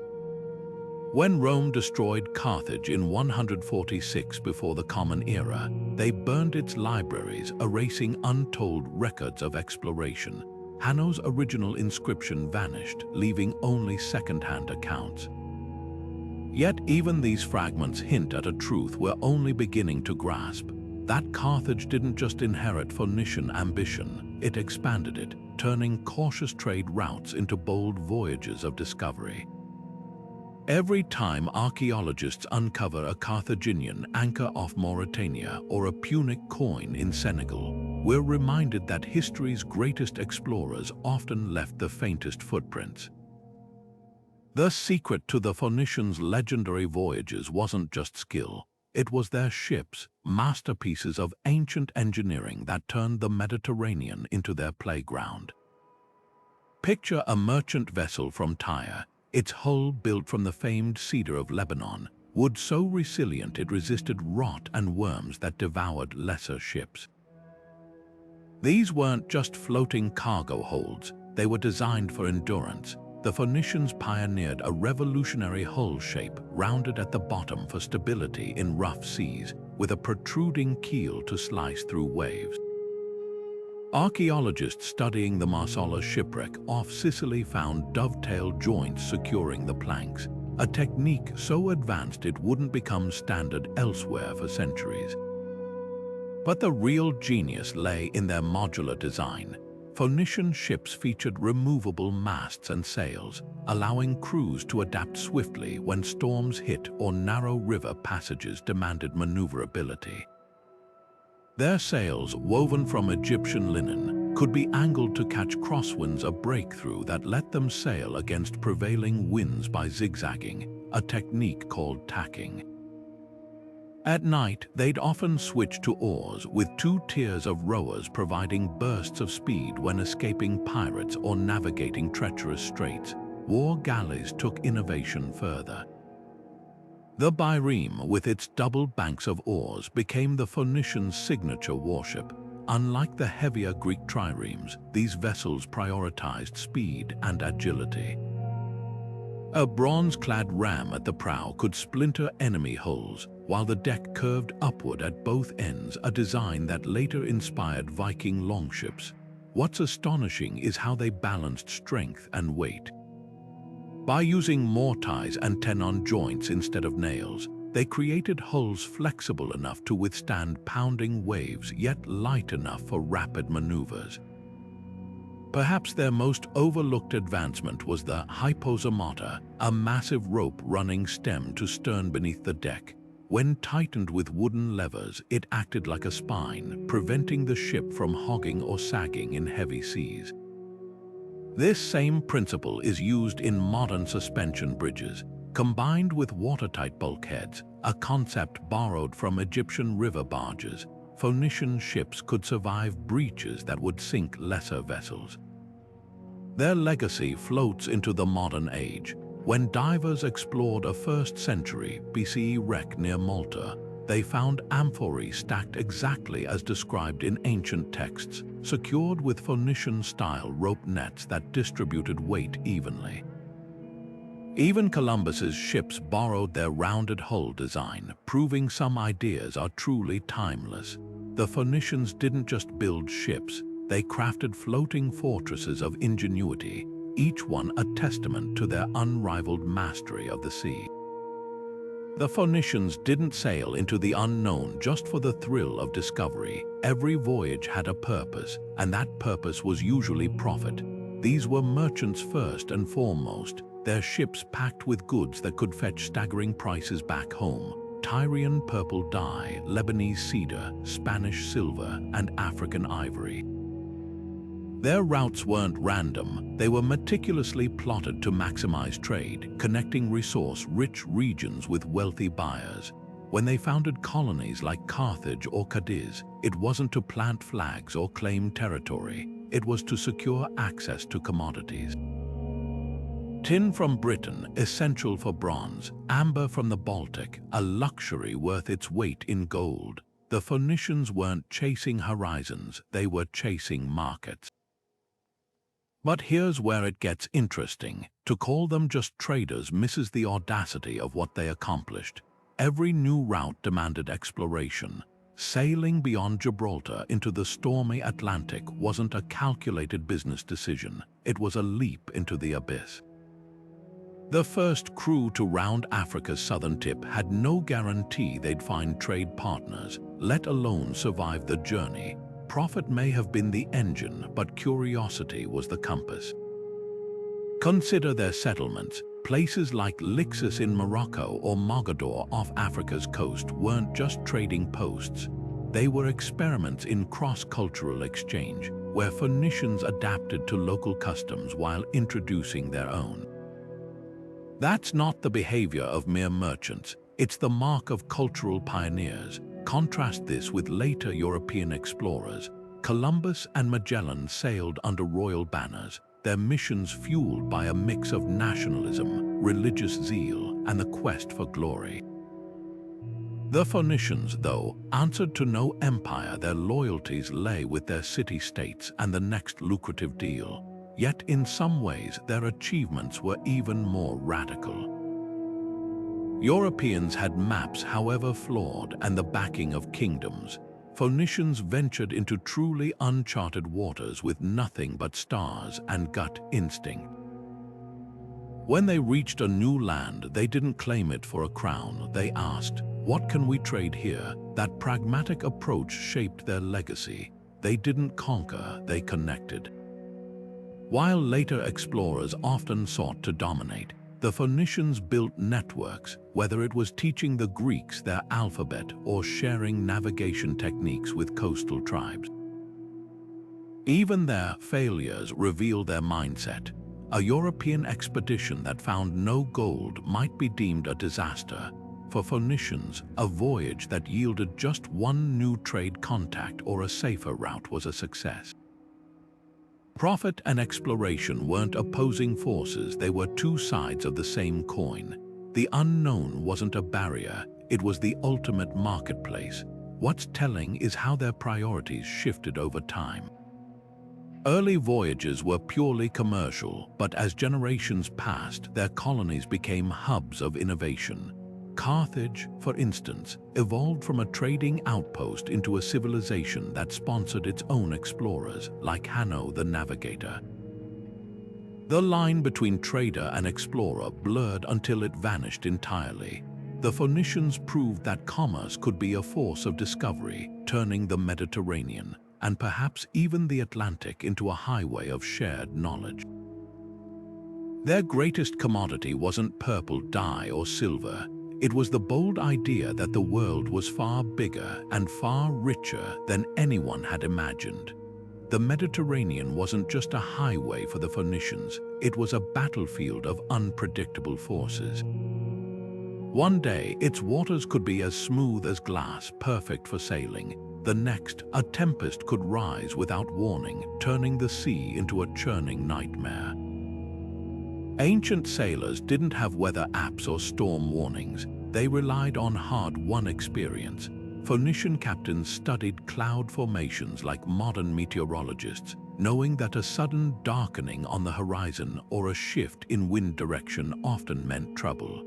When Rome destroyed Carthage in 146 before the Common Era, they burned its libraries, erasing untold records of exploration. Hano's original inscription vanished, leaving only second-hand accounts. Yet even these fragments hint at a truth we're only beginning to grasp, that Carthage didn't just inherit Phoenician ambition, it expanded it, turning cautious trade routes into bold voyages of discovery. Every time archaeologists uncover a Carthaginian anchor off Mauritania or a Punic coin in Senegal, we're reminded that history's greatest explorers often left the faintest footprints. The secret to the Phoenicians' legendary voyages wasn't just skill, it was their ships, masterpieces of ancient engineering that turned the Mediterranean into their playground. Picture a merchant vessel from Tyre, its hull built from the famed cedar of Lebanon, wood so resilient it resisted rot and worms that devoured lesser ships. These weren't just floating cargo holds, they were designed for endurance. The Phoenicians pioneered a revolutionary hull shape, rounded at the bottom for stability in rough seas, with a protruding keel to slice through waves. Archaeologists studying the Marsala shipwreck off Sicily found dovetail joints securing the planks. a technique so advanced it wouldn't become standard elsewhere for centuries. But the real genius lay in their modular design. Phoenician ships featured removable masts and sails, allowing crews to adapt swiftly when storms hit or narrow river passages demanded maneuverability. Their sails, woven from Egyptian linen, could be angled to catch crosswinds, a breakthrough that let them sail against prevailing winds by zigzagging, a technique called tacking. At night, they'd often switch to oars, with two tiers of rowers providing bursts of speed when escaping pirates or navigating treacherous straits. War galleys took innovation further. The bireme, with its double banks of oars, became the Phoenicians' signature warship. Unlike the heavier Greek triremes, these vessels prioritized speed and agility. A bronze-clad ram at the prow could splinter enemy hulls, while the deck curved upward at both ends, a design that later inspired Viking longships. What's astonishing is how they balanced strength and weight. By using mortise and tenon joints instead of nails, they created hulls flexible enough to withstand pounding waves, yet light enough for rapid maneuvers. Perhaps their most overlooked advancement was the hyposomata, a massive rope running stem to stern beneath the deck. When tightened with wooden levers, it acted like a spine, preventing the ship from hogging or sagging in heavy seas. This same principle is used in modern suspension bridges, combined with watertight bulkheads, a concept borrowed from Egyptian river barges. Phoenician ships could survive breaches that would sink lesser vessels. Their legacy floats into the modern age. When divers explored a 1st century BCE wreck near Malta, they found amphorae stacked exactly as described in ancient texts, secured with Phoenician-style rope nets that distributed weight evenly. Even Columbus's ships borrowed their rounded hull design, proving some ideas are truly timeless. The Phoenicians didn't just build ships, they crafted floating fortresses of ingenuity, each one a testament to their unrivaled mastery of the sea. The Phoenicians didn't sail into the unknown just for the thrill of discovery. Every voyage had a purpose, and that purpose was usually profit. These were merchants first and foremost, their ships packed with goods that could fetch staggering prices back home. Tyrian purple dye, Lebanese cedar, Spanish silver, and African ivory. Their routes weren't random, they were meticulously plotted to maximize trade, connecting resource-rich regions with wealthy buyers. When they founded colonies like Carthage or Cadiz, it wasn't to plant flags or claim territory, it was to secure access to commodities. Tin from Britain, essential for bronze, amber from the Baltic, a luxury worth its weight in gold. The Phoenicians weren't chasing horizons, they were chasing markets. But here's where it gets interesting. To call them just traders misses the audacity of what they accomplished. Every new route demanded exploration. Sailing beyond Gibraltar into the stormy Atlantic wasn't a calculated business decision, it was a leap into the abyss. The first crew to round Africa's southern tip had no guarantee they'd find trade partners, let alone survive the journey. Profit may have been the engine, but curiosity was the compass. Consider their settlements. Places like Lixus in Morocco or Mogador off Africa's coast weren't just trading posts. They were experiments in cross-cultural exchange, where Phoenicians adapted to local customs while introducing their own. That's not the behavior of mere merchants, it's the mark of cultural pioneers. Contrast this with later European explorers. Columbus and Magellan sailed under royal banners, their missions fueled by a mix of nationalism, religious zeal, and the quest for glory. The Phoenicians, though, answered to no empire. Their loyalties lay with their city-states and the next lucrative deal. Yet in some ways, their achievements were even more radical. Europeans had maps, however flawed, and the backing of kingdoms. Phoenicians ventured into truly uncharted waters with nothing but stars and gut instinct. When they reached a new land, they didn't claim it for a crown. They asked, "What can we trade here?" That pragmatic approach shaped their legacy. They didn't conquer, they connected. While later explorers often sought to dominate, the Phoenicians built networks, whether it was teaching the Greeks their alphabet or sharing navigation techniques with coastal tribes. Even their failures reveal their mindset. A European expedition that found no gold might be deemed a disaster. For Phoenicians, a voyage that yielded just one new trade contact or a safer route was a success. Profit and exploration weren't opposing forces, they were two sides of the same coin. The unknown wasn't a barrier, it was the ultimate marketplace. What's telling is how their priorities shifted over time. Early voyages were purely commercial, but as generations passed, their colonies became hubs of innovation. Carthage, for instance, evolved from a trading outpost into a civilization that sponsored its own explorers, like Hano the Navigator. The line between trader and explorer blurred until it vanished entirely. The Phoenicians proved that commerce could be a force of discovery, turning the Mediterranean, and perhaps even the Atlantic, into a highway of shared knowledge. Their greatest commodity wasn't purple dye or silver. It was the bold idea that the world was far bigger and far richer than anyone had imagined. The Mediterranean wasn't just a highway for the Phoenicians, it was a battlefield of unpredictable forces. One day, its waters could be as smooth as glass, perfect for sailing. The next, a tempest could rise without warning, turning the sea into a churning nightmare. Ancient sailors didn't have weather apps or storm warnings. They relied on hard-won experience. Phoenician captains studied cloud formations like modern meteorologists, knowing that a sudden darkening on the horizon or a shift in wind direction often meant trouble.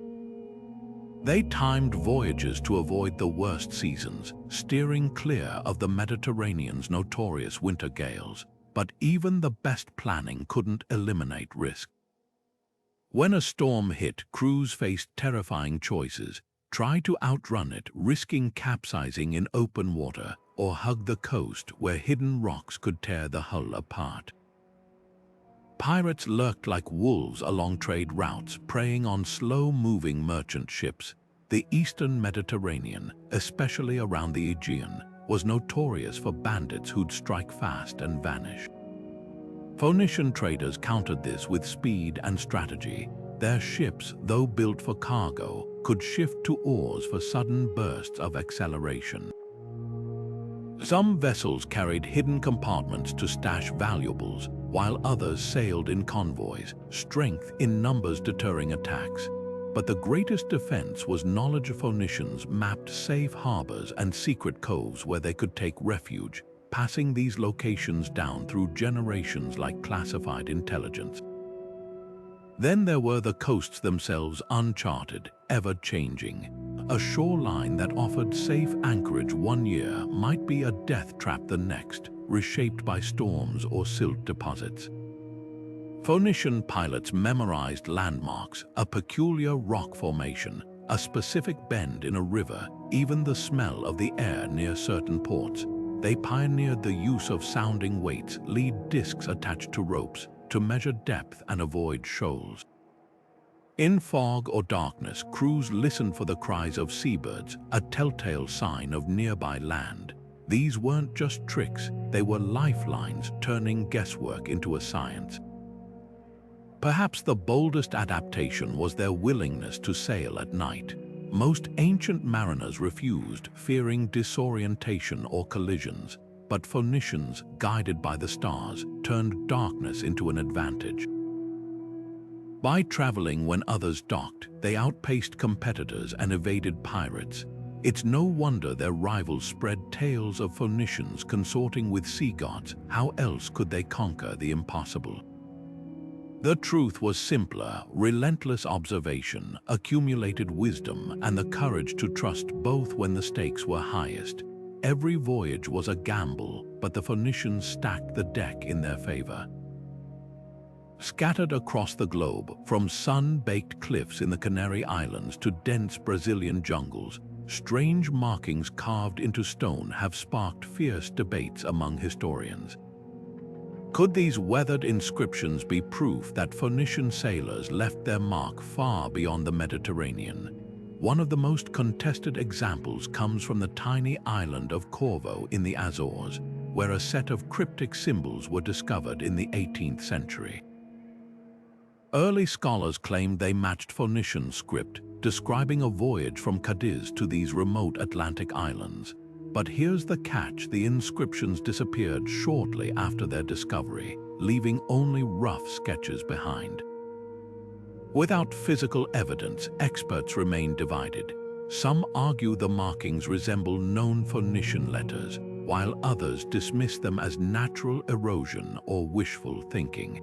They timed voyages to avoid the worst seasons, steering clear of the Mediterranean's notorious winter gales. But even the best planning couldn't eliminate risk. When a storm hit, crews faced terrifying choices: try to outrun it, risking capsizing in open water, or hug the coast where hidden rocks could tear the hull apart. Pirates lurked like wolves along trade routes, preying on slow-moving merchant ships. The eastern Mediterranean, especially around the Aegean, was notorious for bandits who'd strike fast and vanish. Phoenician traders countered this with speed and strategy. Their ships, though built for cargo, could shift to oars for sudden bursts of acceleration. Some vessels carried hidden compartments to stash valuables, while others sailed in convoys, strength in numbers deterring attacks. But the greatest defense was knowledge. Phoenicians mapped safe harbors and secret coves where they could take refuge, passing these locations down through generations like classified intelligence. Then there were the coasts themselves, uncharted, ever-changing. A shoreline that offered safe anchorage one year might be a death trap the next, reshaped by storms or silt deposits. Phoenician pilots memorized landmarks, a peculiar rock formation, a specific bend in a river, even the smell of the air near certain ports. They pioneered the use of sounding weights, lead discs attached to ropes, to measure depth and avoid shoals. In fog or darkness, crews listened for the cries of seabirds, a telltale sign of nearby land. These weren't just tricks, they were lifelines, turning guesswork into a science. Perhaps the boldest adaptation was their willingness to sail at night. Most ancient mariners refused, fearing disorientation or collisions, but Phoenicians, guided by the stars, turned darkness into an advantage. By traveling when others docked, they outpaced competitors and evaded pirates. It's no wonder their rivals spread tales of Phoenicians consorting with sea gods. How else could they conquer the impossible? The truth was simpler: relentless observation, accumulated wisdom, and the courage to trust both when the stakes were highest. Every voyage was a gamble, but the Phoenicians stacked the deck in their favor. Scattered across the globe, from sun-baked cliffs in the Canary Islands to dense Brazilian jungles, strange markings carved into stone have sparked fierce debates among historians. Could these weathered inscriptions be proof that Phoenician sailors left their mark far beyond the Mediterranean? One of the most contested examples comes from the tiny island of Corvo in the Azores, where a set of cryptic symbols were discovered in the 18th century. Early scholars claimed they matched Phoenician script, describing a voyage from Cadiz to these remote Atlantic islands. But here's the catch: the inscriptions disappeared shortly after their discovery, leaving only rough sketches behind. Without physical evidence, experts remain divided. Some argue the markings resemble known Phoenician letters, while others dismiss them as natural erosion or wishful thinking.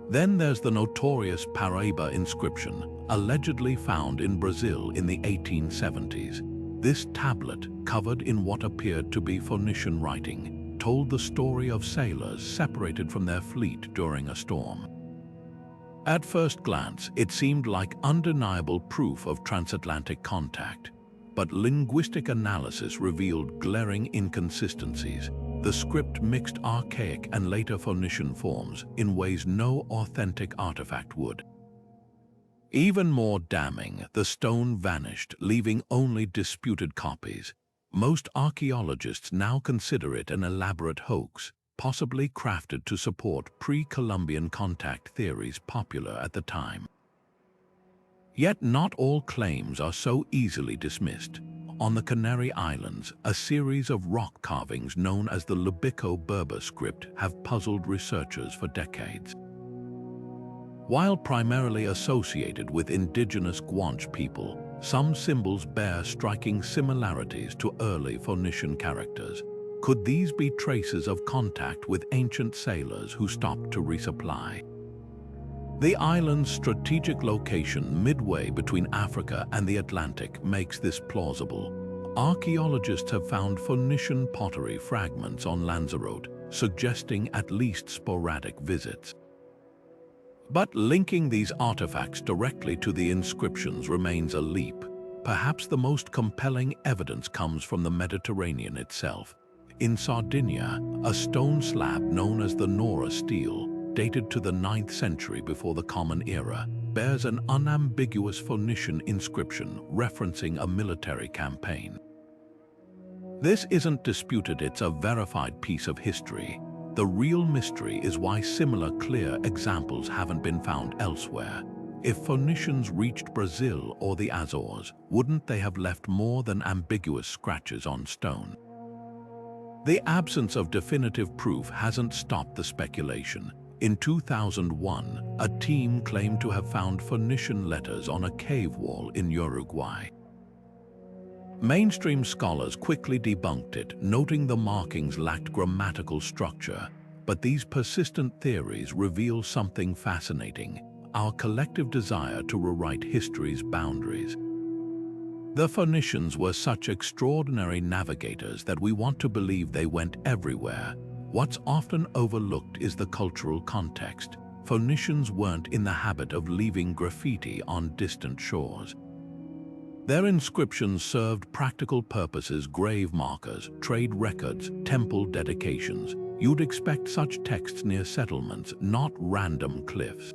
Then there's the notorious Parahibba inscription, allegedly found in Brazil in the 1870s. This tablet, covered in what appeared to be Phoenician writing, told the story of sailors separated from their fleet during a storm. At first glance, it seemed like undeniable proof of transatlantic contact, but linguistic analysis revealed glaring inconsistencies. The script mixed archaic and later Phoenician forms in ways no authentic artifact would. Even more damning, the stone vanished, leaving only disputed copies. Most archaeologists now consider it an elaborate hoax, possibly crafted to support pre-Columbian contact theories popular at the time. Yet not all claims are so easily dismissed. On the Canary Islands, a series of rock carvings known as the Lubico-Berber script have puzzled researchers for decades. While primarily associated with indigenous Guanche people, some symbols bear striking similarities to early Phoenician characters. Could these be traces of contact with ancient sailors who stopped to resupply? The island's strategic location midway between Africa and the Atlantic makes this plausible. Archaeologists have found Phoenician pottery fragments on Lanzarote, suggesting at least sporadic visits. But linking these artifacts directly to the inscriptions remains a leap. Perhaps the most compelling evidence comes from the Mediterranean itself. In Sardinia, a stone slab known as the Nora stele, dated to the 9th century before the Common Era, bears an unambiguous Phoenician inscription referencing a military campaign. This isn't disputed, it's a verified piece of history. The real mystery is why similar clear examples haven't been found elsewhere. If Phoenicians reached Brazil or the Azores, wouldn't they have left more than ambiguous scratches on stone? The absence of definitive proof hasn't stopped the speculation. In 2001, a team claimed to have found Phoenician letters on a cave wall in Uruguay. Mainstream scholars quickly debunked it, noting the markings lacked grammatical structure. But these persistent theories reveal something fascinating: our collective desire to rewrite history's boundaries. The Phoenicians were such extraordinary navigators that we want to believe they went everywhere. What's often overlooked is the cultural context. Phoenicians weren't in the habit of leaving graffiti on distant shores. Their inscriptions served practical purposes: grave markers, trade records, temple dedications. You'd expect such texts near settlements, not random cliffs.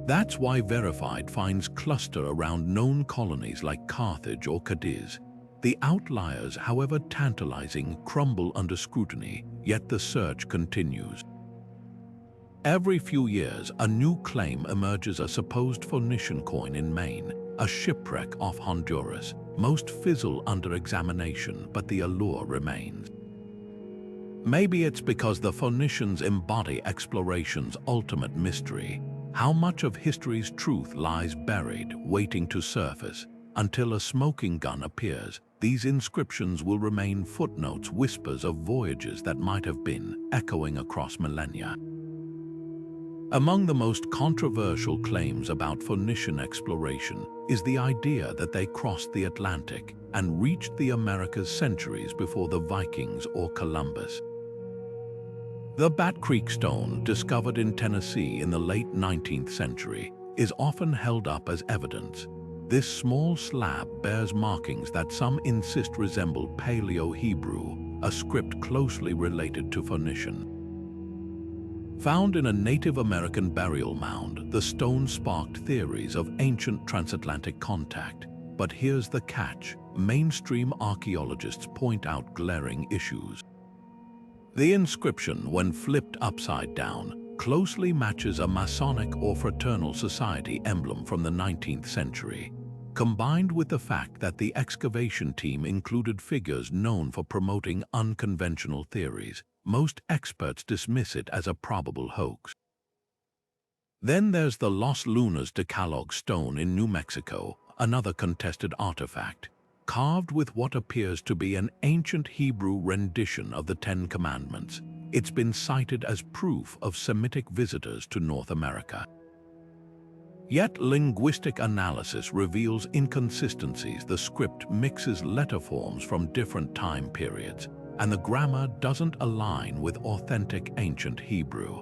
That's why verified finds cluster around known colonies like Carthage or Cadiz. The outliers, however tantalizing, crumble under scrutiny, yet the search continues. Every few years, a new claim emerges: a supposed Phoenician coin in Maine, a shipwreck off Honduras. Most fizzle under examination, but the allure remains. Maybe it's because the Phoenicians embody exploration's ultimate mystery. How much of history's truth lies buried, waiting to surface? Until a smoking gun appears, these inscriptions will remain footnotes, whispers of voyages that might have been, echoing across millennia. Among the most controversial claims about Phoenician exploration is the idea that they crossed the Atlantic and reached the Americas centuries before the Vikings or Columbus. The Bat Creek stone, discovered in Tennessee in the late 19th century, is often held up as evidence. This small slab bears markings that some insist resemble Paleo-Hebrew, a script closely related to Phoenician. Found in a Native American burial mound, the stone sparked theories of ancient transatlantic contact. But here's the catch: mainstream archaeologists point out glaring issues. The inscription, when flipped upside down, closely matches a Masonic or fraternal society emblem from the 19th century. Combined with the fact that the excavation team included figures known for promoting unconventional theories, most experts dismiss it as a probable hoax. Then there's the Los Lunas Decalogue stone in New Mexico, another contested artifact, carved with what appears to be an ancient Hebrew rendition of the Ten Commandments. It's been cited as proof of Semitic visitors to North America. Yet linguistic analysis reveals inconsistencies. The script mixes letter forms from different time periods, and the grammar doesn't align with authentic ancient Hebrew.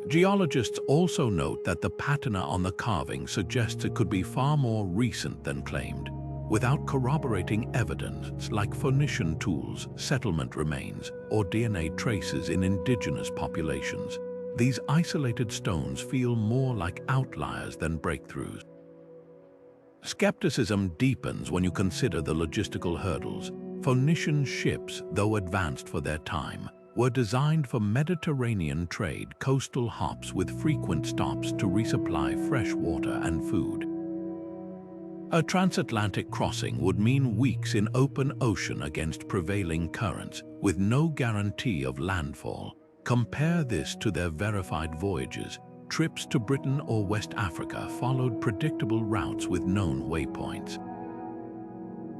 Geologists also note that the patina on the carving suggests it could be far more recent than claimed, without corroborating evidence like Phoenician tools, settlement remains, or DNA traces in indigenous populations. These isolated stones feel more like outliers than breakthroughs. Skepticism deepens when you consider the logistical hurdles. Phoenician ships, though advanced for their time, were designed for Mediterranean trade, coastal hops with frequent stops to resupply fresh water and food. A transatlantic crossing would mean weeks in open ocean against prevailing currents, with no guarantee of landfall. Compare this to their verified voyages. Trips to Britain or West Africa followed predictable routes with known waypoints.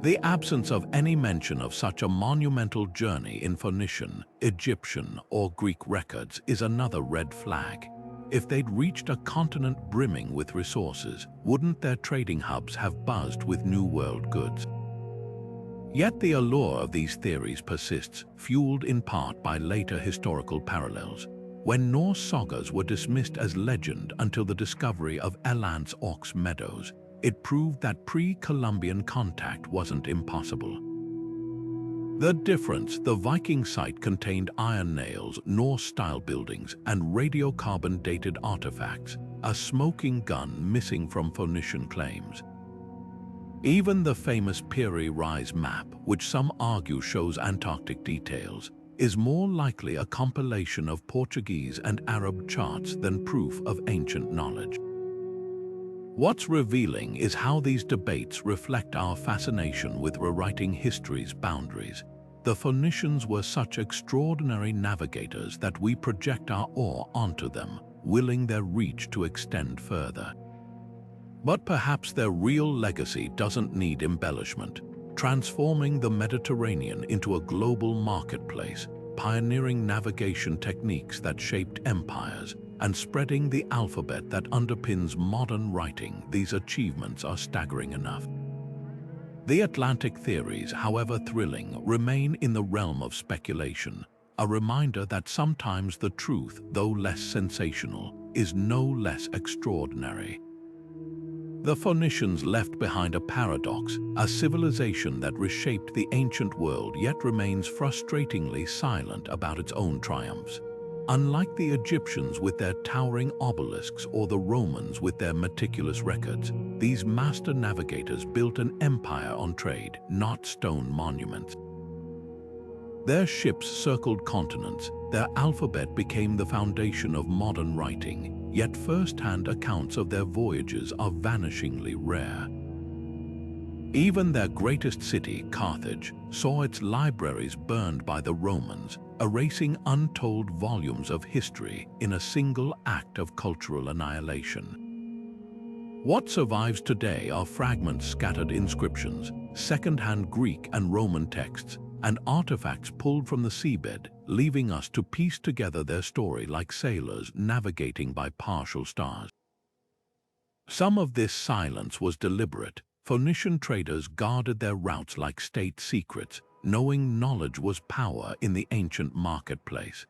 The absence of any mention of such a monumental journey in Phoenician, Egyptian, or Greek records is another red flag. If they'd reached a continent brimming with resources, wouldn't their trading hubs have buzzed with New World goods? Yet the allure of these theories persists, fueled in part by later historical parallels. When Norse sagas were dismissed as legend until the discovery of Eland's Ox Meadows, it proved that pre-Columbian contact wasn't impossible. The difference: the Viking site contained iron nails, Norse-style buildings, and radiocarbon-dated artifacts, a smoking gun missing from Phoenician claims. Even the famous Piri Reis map, which some argue shows Antarctic details, is more likely a compilation of Portuguese and Arab charts than proof of ancient knowledge. What's revealing is how these debates reflect our fascination with rewriting history's boundaries. The Phoenicians were such extraordinary navigators that we project our awe onto them, willing their reach to extend further. But perhaps their real legacy doesn't need embellishment, transforming the Mediterranean into a global marketplace, pioneering navigation techniques that shaped empires, and spreading the alphabet that underpins modern writing. These achievements are staggering enough. The Atlantic theories, however thrilling, remain in the realm of speculation, a reminder that sometimes the truth, though less sensational, is no less extraordinary. The Phoenicians left behind a paradox, a civilization that reshaped the ancient world yet remains frustratingly silent about its own triumphs. Unlike the Egyptians with their towering obelisks or the Romans with their meticulous records, these master navigators built an empire on trade, not stone monuments. Their ships circled continents, their alphabet became the foundation of modern writing, yet first-hand accounts of their voyages are vanishingly rare. Even their greatest city, Carthage, saw its libraries burned by the Romans, erasing untold volumes of history in a single act of cultural annihilation. What survives today are fragments, scattered inscriptions, second-hand Greek and Roman texts, and artifacts pulled from the seabed, leaving us to piece together their story like sailors navigating by partial stars. Some of this silence was deliberate. Phoenician traders guarded their routes like state secrets, knowing knowledge was power in the ancient marketplace.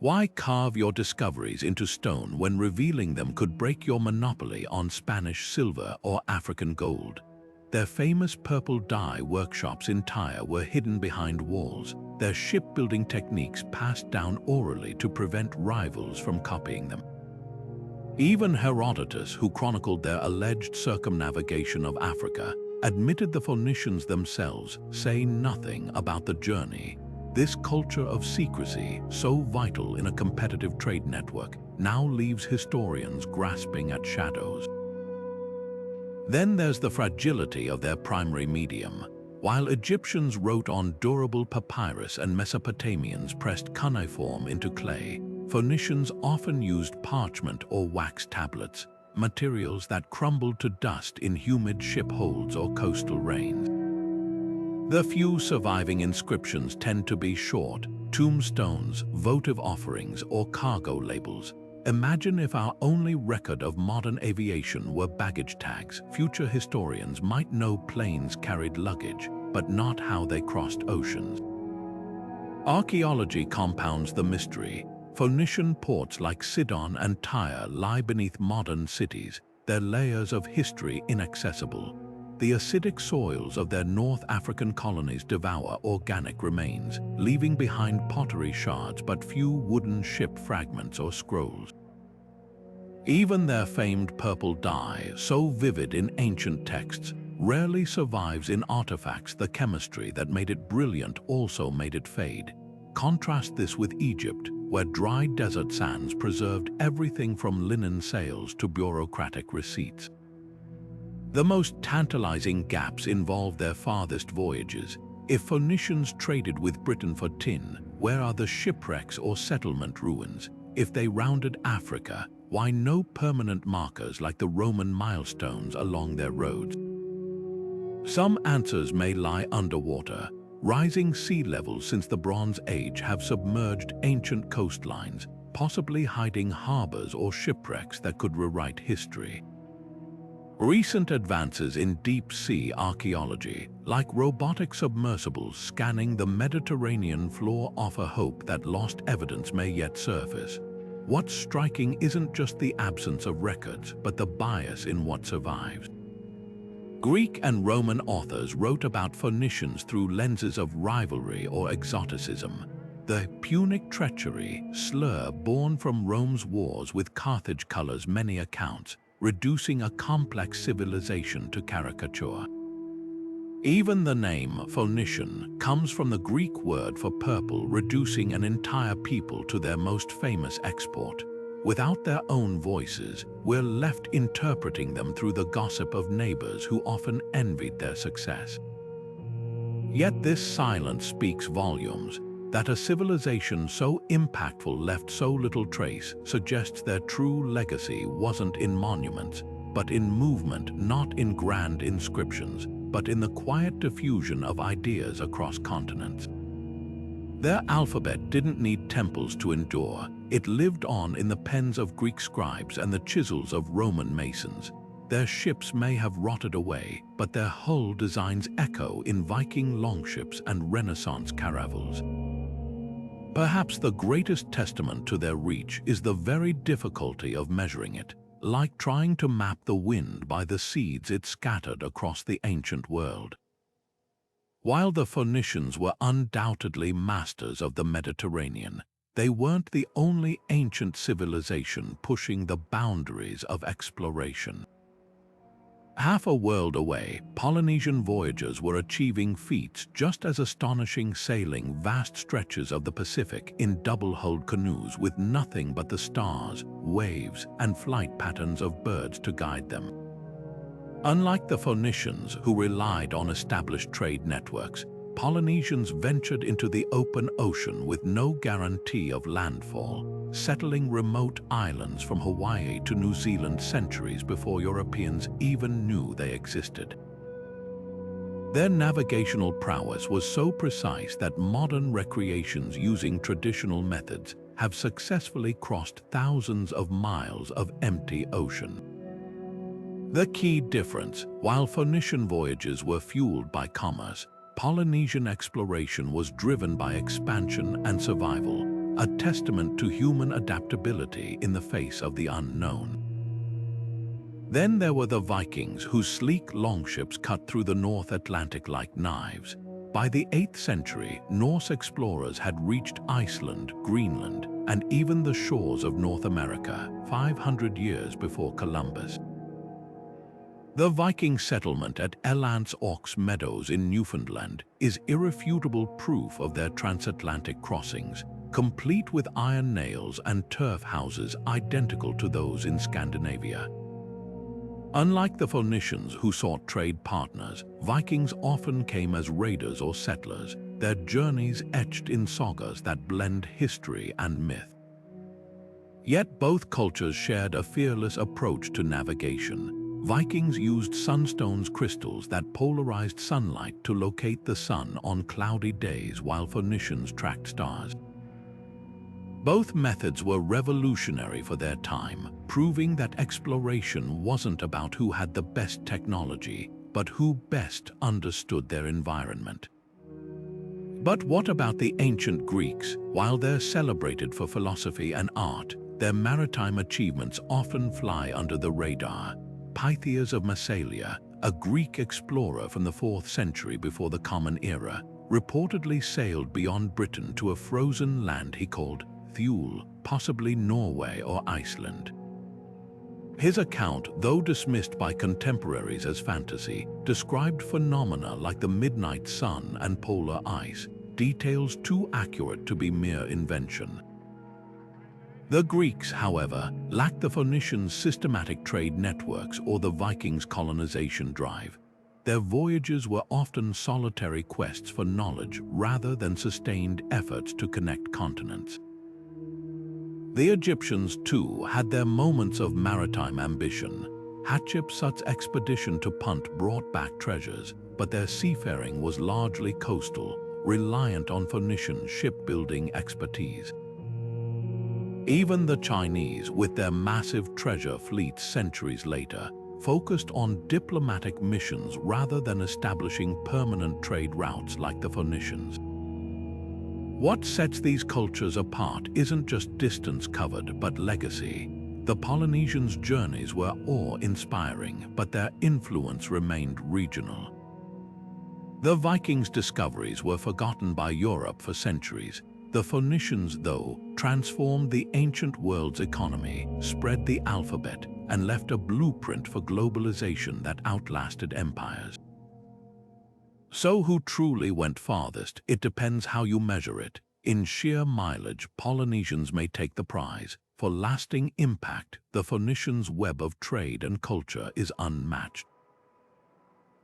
Why carve your discoveries into stone when revealing them could break your monopoly on Spanish silver or African gold? Their famous purple dye workshops in Tyre were hidden behind walls, their shipbuilding techniques passed down orally to prevent rivals from copying them. Even Herodotus, who chronicled their alleged circumnavigation of Africa, admitted the Phoenicians themselves say nothing about the journey. This culture of secrecy, so vital in a competitive trade network, now leaves historians grasping at shadows. Then there's the fragility of their primary medium. While Egyptians wrote on durable papyrus and Mesopotamians pressed cuneiform into clay, Phoenicians often used parchment or wax tablets, materials that crumbled to dust in humid ship holds or coastal rains. The few surviving inscriptions tend to be short, tombstones, votive offerings, or cargo labels. Imagine if our only record of modern aviation were baggage tags. Future historians might know planes carried luggage, but not how they crossed oceans. Archaeology compounds the mystery. Phoenician ports like Sidon and Tyre lie beneath modern cities, their layers of history inaccessible. The acidic soils of their North African colonies devour organic remains, leaving behind pottery shards but few wooden ship fragments or scrolls. Even their famed purple dye, so vivid in ancient texts, rarely survives in artifacts. The chemistry that made it brilliant also made it fade. Contrast this with Egypt, where dry desert sands preserved everything from linen sails to bureaucratic receipts. The most tantalizing gaps involve their farthest voyages. If Phoenicians traded with Britain for tin, where are the shipwrecks or settlement ruins? If they rounded Africa, why no permanent markers like the Roman milestones along their roads? Some answers may lie underwater. Rising sea levels since the Bronze Age have submerged ancient coastlines, possibly hiding harbors or shipwrecks that could rewrite history. Recent advances in deep-sea archaeology, like robotic submersibles scanning the Mediterranean floor, offer hope that lost evidence may yet surface. What's striking isn't just the absence of records, but the bias in what survives. Greek and Roman authors wrote about Phoenicians through lenses of rivalry or exoticism. The Punic treachery, slur born from Rome's wars with Carthage colors many accounts, reducing a complex civilization to caricature. Even the name Phoenician comes from the Greek word for purple, reducing an entire people to their most famous export. Without their own voices, we're left interpreting them through the gossip of neighbors who often envied their success. Yet this silence speaks volumes. That a civilization so impactful left so little trace suggests their true legacy wasn't in monuments, but in movement, not in grand inscriptions, but in the quiet diffusion of ideas across continents. Their alphabet didn't need temples to endure. It lived on in the pens of Greek scribes and the chisels of Roman masons. Their ships may have rotted away, but their hull designs echo in Viking longships and Renaissance caravels. Perhaps the greatest testament to their reach is the very difficulty of measuring it, like trying to map the wind by the seeds it scattered across the ancient world. While the Phoenicians were undoubtedly masters of the Mediterranean, they weren't the only ancient civilization pushing the boundaries of exploration. Half a world away, Polynesian voyagers were achieving feats just as astonishing, sailing vast stretches of the Pacific in double-hulled canoes with nothing but the stars, waves, and flight patterns of birds to guide them. Unlike the Phoenicians, who relied on established trade networks, Polynesians ventured into the open ocean with no guarantee of landfall, settling remote islands from Hawaii to New Zealand centuries before Europeans even knew they existed. Their navigational prowess was so precise that modern recreations using traditional methods have successfully crossed thousands of miles of empty ocean. The key difference, while Phoenician voyages were fueled by commerce, Polynesian exploration was driven by expansion and survival. a testament to human adaptability in the face of the unknown. Then there were the Vikings, whose sleek longships cut through the North Atlantic like knives. By the 8th century, Norse explorers had reached Iceland, Greenland, and even the shores of North America, 500 years before Columbus. The Viking settlement at Elance Ox Meadows in Newfoundland is irrefutable proof of their transatlantic crossings, complete with iron nails and turf houses identical to those in Scandinavia. Unlike the Phoenicians, who sought trade partners, Vikings often came as raiders or settlers, their journeys etched in sagas that blend history and myth. Yet both cultures shared a fearless approach to navigation. Vikings used sunstone's crystals that polarized sunlight to locate the sun on cloudy days, while Phoenicians tracked stars. Both methods were revolutionary for their time, proving that exploration wasn't about who had the best technology, but who best understood their environment. But what about the ancient Greeks? While they're celebrated for philosophy and art, their maritime achievements often fly under the radar. Pytheas of Massalia, a Greek explorer from the 4th century before the Common Era, reportedly sailed beyond Britain to a frozen land he called Thule, possibly Norway or Iceland. His account, though dismissed by contemporaries as fantasy, described phenomena like the midnight sun and polar ice, details too accurate to be mere invention. The Greeks, however, lacked the Phoenicians' systematic trade networks or the Vikings' colonization drive. Their voyages were often solitary quests for knowledge rather than sustained efforts to connect continents. The Egyptians, too, had their moments of maritime ambition. Hatshepsut's expedition to Punt brought back treasures, but their seafaring was largely coastal, reliant on Phoenician shipbuilding expertise. Even the Chinese, with their massive treasure fleets centuries later, focused on diplomatic missions rather than establishing permanent trade routes like the Phoenicians. What sets these cultures apart isn't just distance covered, but legacy. The Polynesians' journeys were awe-inspiring, but their influence remained regional. The Vikings' discoveries were forgotten by Europe for centuries. The Phoenicians, though, transformed the ancient world's economy, spread the alphabet, and left a blueprint for globalization that outlasted empires. So who truly went farthest? It depends how you measure it. In sheer mileage, Polynesians may take the prize. For lasting impact, the Phoenicians' web of trade and culture is unmatched.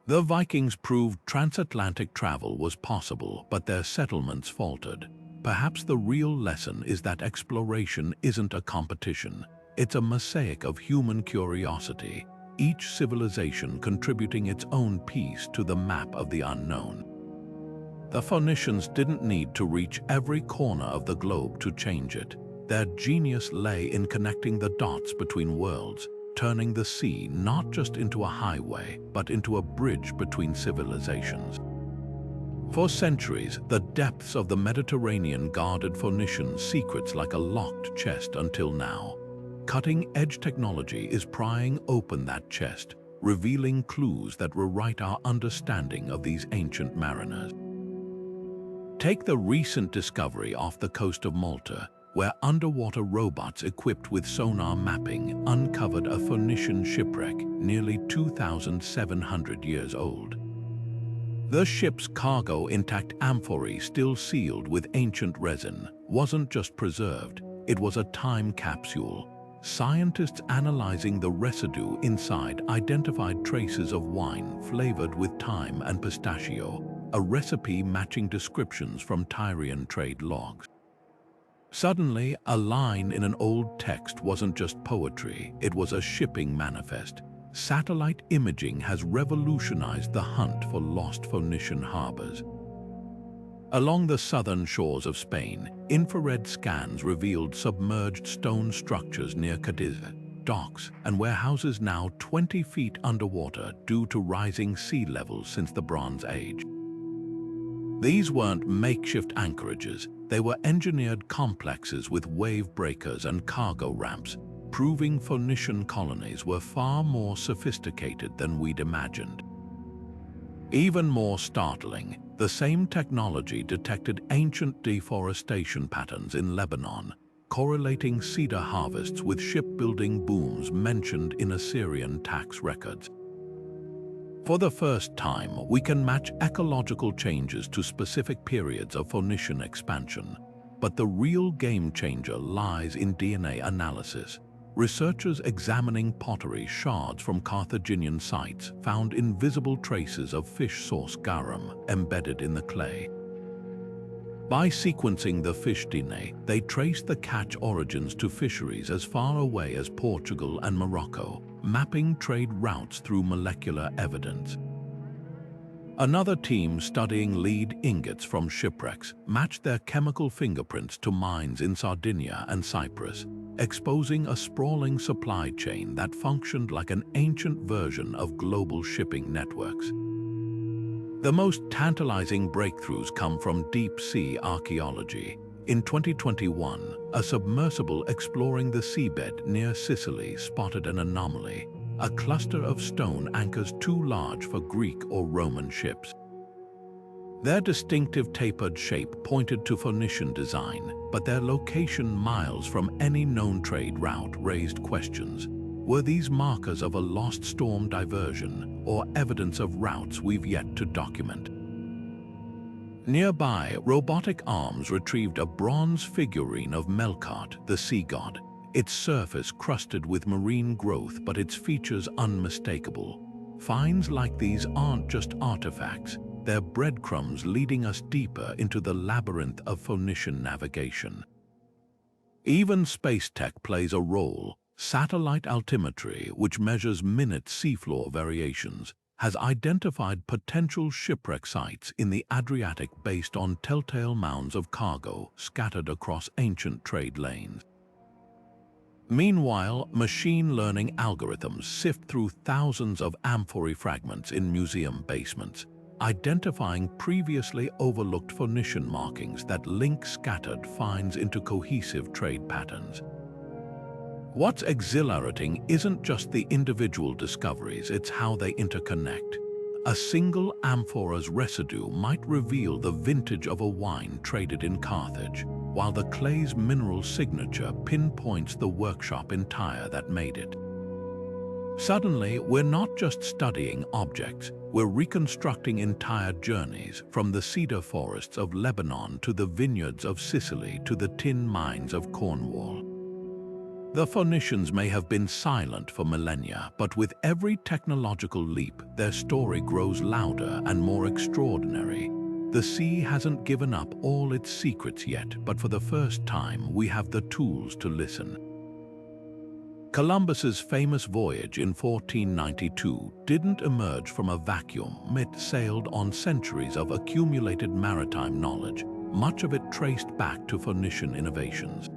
The Vikings proved transatlantic travel was possible, but their settlements faltered. Perhaps the real lesson is that exploration isn't a competition. It's a mosaic of human curiosity, each civilization contributing its own piece to the map of the unknown. The Phoenicians didn't need to reach every corner of the globe to change it. Their genius lay in connecting the dots between worlds, turning the sea not just into a highway, but into a bridge between civilizations. For centuries, the depths of the Mediterranean guarded Phoenician secrets like a locked chest until now. Cutting-edge technology is prying open that chest, revealing clues that rewrite our understanding of these ancient mariners. Take the recent discovery off the coast of Malta, where underwater robots equipped with sonar mapping uncovered a Phoenician shipwreck nearly 2,700 years old. The ship's cargo, intact amphorae still sealed with ancient resin, wasn't just preserved, it was a time capsule. Scientists analyzing the residue inside identified traces of wine flavored with thyme and pistachio, a recipe matching descriptions from Tyrian trade logs. Suddenly, a line in an old text wasn't just poetry, it was a shipping manifest. Satellite imaging has revolutionized the hunt for lost Phoenician harbors. Along the southern shores of Spain, infrared scans revealed submerged stone structures near Cadiz, docks, and warehouses now 20 feet underwater due to rising sea levels since the Bronze Age. These weren't makeshift anchorages, They were engineered complexes with wave breakers and cargo ramps, proving Phoenician colonies were far more sophisticated than we'd imagined. Even more startling, the same technology detected ancient deforestation patterns in Lebanon, correlating cedar harvests with shipbuilding booms mentioned in Assyrian tax records. For the first time, we can match ecological changes to specific periods of Phoenician expansion, but the real game changer lies in DNA analysis. Researchers examining pottery shards from Carthaginian sites found invisible traces of fish source garum embedded in the clay. By sequencing the fish DNA, they traced the catch origins to fisheries as far away as Portugal and Morocco, mapping trade routes through molecular evidence. Another team studying lead ingots from shipwrecks matched their chemical fingerprints to mines in Sardinia and Cyprus, exposing a sprawling supply chain that functioned like an ancient version of global shipping networks. The most tantalizing breakthroughs come from deep-sea archaeology. In 2021, a submersible exploring the seabed near Sicily spotted an anomaly, a cluster of stone anchors too large for Greek or Roman ships. Their distinctive tapered shape pointed to Phoenician design, but their location miles from any known trade route raised questions. Were these markers of a lost storm diversion or evidence of routes we've yet to document? Nearby, robotic arms retrieved a bronze figurine of Melkart, the sea god, its surface crusted with marine growth but its features unmistakable. Finds like these aren't just artifacts, they're breadcrumbs leading us deeper into the labyrinth of Phoenician navigation. Even space tech plays a role. Satellite altimetry, which measures minute seafloor variations, has identified potential shipwreck sites in the Adriatic based on telltale mounds of cargo scattered across ancient trade lanes. Meanwhile, machine learning algorithms sift through thousands of amphory fragments in museum basements, identifying previously overlooked Phoenician markings that link scattered finds into cohesive trade patterns. What's exhilarating isn't just the individual discoveries, it's how they interconnect. A single amphora's residue might reveal the vintage of a wine traded in Carthage, while the clay's mineral signature pinpoints the workshop in Tyre that made it. Suddenly, we're not just studying objects, we're reconstructing entire journeys, from the cedar forests of Lebanon to the vineyards of Sicily to the tin mines of Cornwall. The Phoenicians may have been silent for millennia, but with every technological leap, their story grows louder and more extraordinary. The sea hasn't given up all its secrets yet, but for the first time, we have the tools to listen. Columbus's famous voyage in 1492 didn't emerge from a vacuum. It sailed on centuries of accumulated maritime knowledge, much of it traced back to Phoenician innovations.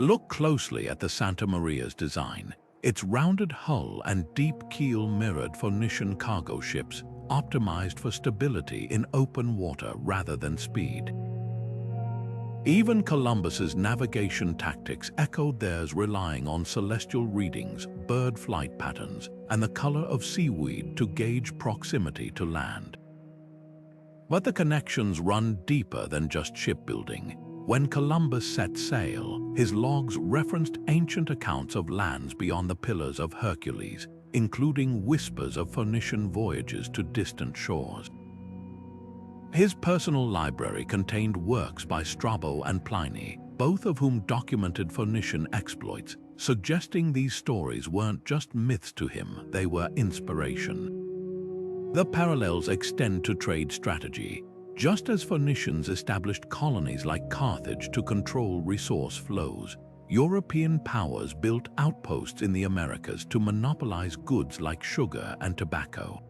Look closely at the Santa Maria's design. Its rounded hull and deep keel mirrored Phoenician cargo ships, optimized for stability in open water rather than speed. Even Columbus's navigation tactics echoed theirs, relying on celestial readings, bird flight patterns, and the color of seaweed to gauge proximity to land. But the connections run deeper than just shipbuilding. When Columbus set sail, his logs referenced ancient accounts of lands beyond the Pillars of Hercules, including whispers of Phoenician voyages to distant shores. His personal library contained works by Strabo and Pliny, both of whom documented Phoenician exploits, suggesting these stories weren't just myths to him, they were inspiration. The parallels extend to trade strategy. Just as Phoenicians established colonies like Carthage to control resource flows, European powers built outposts in the Americas to monopolize goods like sugar and tobacco.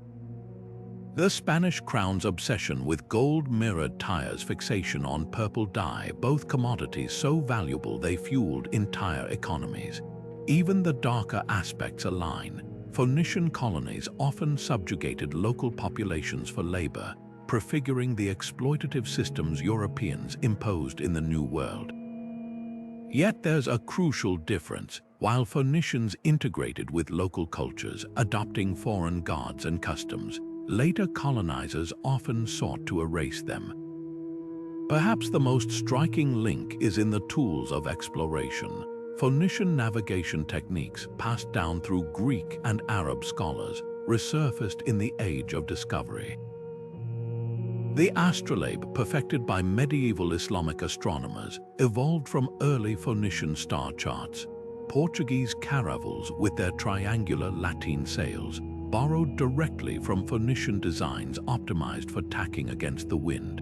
The Spanish crown's obsession with gold-mirrored Tyre's fixation on purple dye, both commodities so valuable they fueled entire economies. Even the darker aspects align. Phoenician colonies often subjugated local populations for labor, prefiguring the exploitative systems Europeans imposed in the New World. Yet there's a crucial difference. While Phoenicians integrated with local cultures, adopting foreign gods and customs, later colonizers often sought to erase them. Perhaps the most striking link is in the tools of exploration. Phoenician navigation techniques passed down through Greek and Arab scholars resurfaced in the Age of Discovery. The astrolabe, perfected by medieval Islamic astronomers, evolved from early Phoenician star charts. Portuguese caravels, with their triangular lateen sails, borrowed directly from Phoenician designs optimized for tacking against the wind.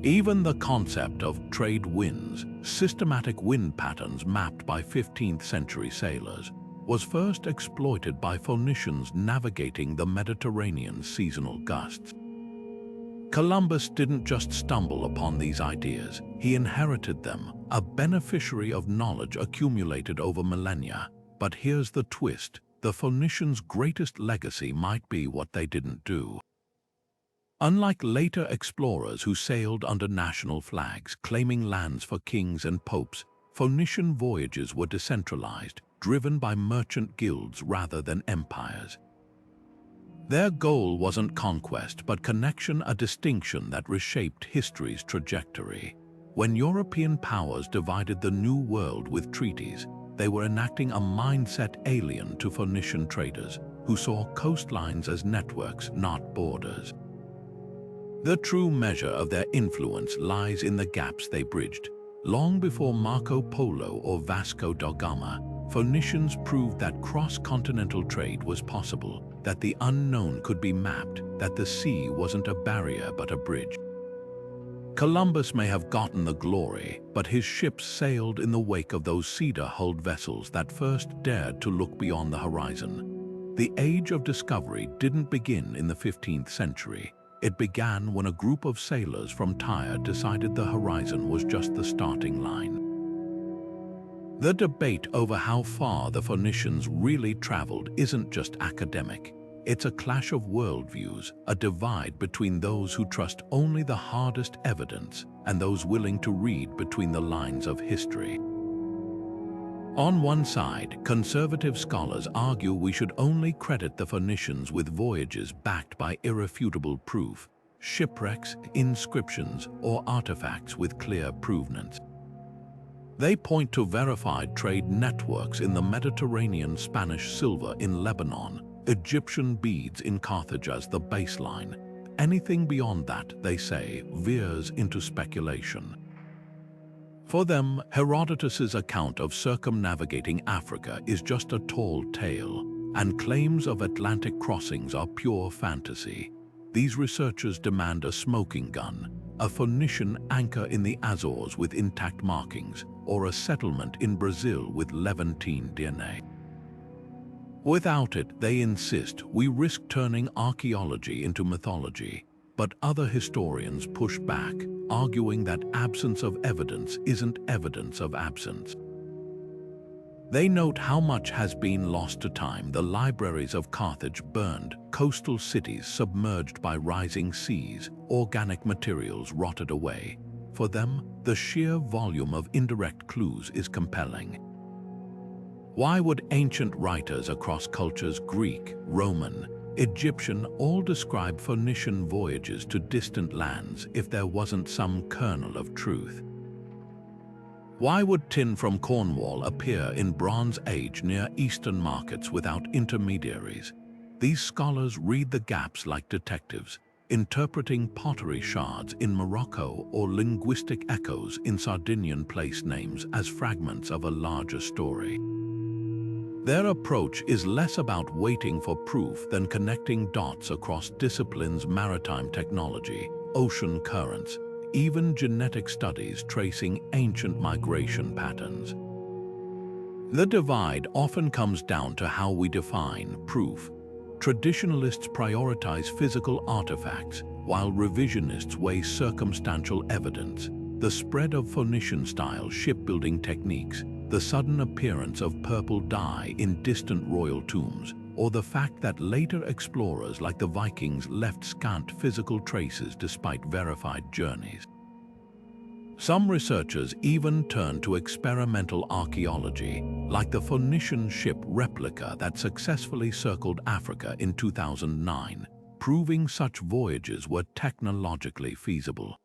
Even the concept of trade winds, systematic wind patterns mapped by 15th century sailors, was first exploited by Phoenicians navigating the Mediterranean's seasonal gusts. Columbus didn't just stumble upon these ideas, he inherited them, a beneficiary of knowledge accumulated over millennia. But here's the twist: the Phoenicians' greatest legacy might be what they didn't do. Unlike later explorers who sailed under national flags, claiming lands for kings and popes, Phoenician voyages were decentralized, driven by merchant guilds rather than empires. Their goal wasn't conquest, but connection, a distinction that reshaped history's trajectory. When European powers divided the New World with treaties, they were enacting a mindset alien to Phoenician traders, who saw coastlines as networks, not borders. The true measure of their influence lies in the gaps they bridged. Long before Marco Polo or Vasco da Gama, Phoenicians proved that cross-continental trade was possible, that the unknown could be mapped, that the sea wasn't a barrier but a bridge. Columbus may have gotten the glory, but his ships sailed in the wake of those cedar-hulled vessels that first dared to look beyond the horizon. The Age of Discovery didn't begin in the 15th century. It began when a group of sailors from Tyre decided the horizon was just the starting line. The debate over how far the Phoenicians really traveled isn't just academic. It's a clash of worldviews, a divide between those who trust only the hardest evidence and those willing to read between the lines of history. On one side, conservative scholars argue we should only credit the Phoenicians with voyages backed by irrefutable proof, shipwrecks, inscriptions, or artifacts with clear provenance. They point to verified trade networks in the Mediterranean, Spanish silver in Lebanon, Egyptian beads in Carthage as the baseline. Anything beyond that, they say, veers into speculation. For them, Herodotus's account of circumnavigating Africa is just a tall tale, and claims of Atlantic crossings are pure fantasy. These researchers demand a smoking gun, a Phoenician anchor in the Azores with intact markings, or a settlement in Brazil with Levantine DNA. Without it, they insist, we risk turning archaeology into mythology. But other historians push back, arguing that absence of evidence isn't evidence of absence. They note how much has been lost to time: the libraries of Carthage burned, coastal cities submerged by rising seas, organic materials rotted away. For them, the sheer volume of indirect clues is compelling. Why would ancient writers across cultures, Greek, Roman, Egyptian, all describe Phoenician voyages to distant lands if there wasn't some kernel of truth? Why would tin from Cornwall appear in Bronze Age near Eastern markets without intermediaries? These scholars read the gaps like detectives, interpreting pottery shards in Morocco or linguistic echoes in Sardinian place names as fragments of a larger story. Their approach is less about waiting for proof than connecting dots across disciplines: maritime technology, ocean currents, even genetic studies tracing ancient migration patterns. The divide often comes down to how we define proof. Traditionalists prioritize physical artifacts, while revisionists weigh circumstantial evidence. The spread of Phoenician-style shipbuilding techniques, the sudden appearance of purple dye in distant royal tombs, or the fact that later explorers like the Vikings left scant physical traces despite verified journeys. Some researchers even turned to experimental archaeology, like the Phoenician ship replica that successfully circled Africa in 2009, proving such voyages were technologically feasible.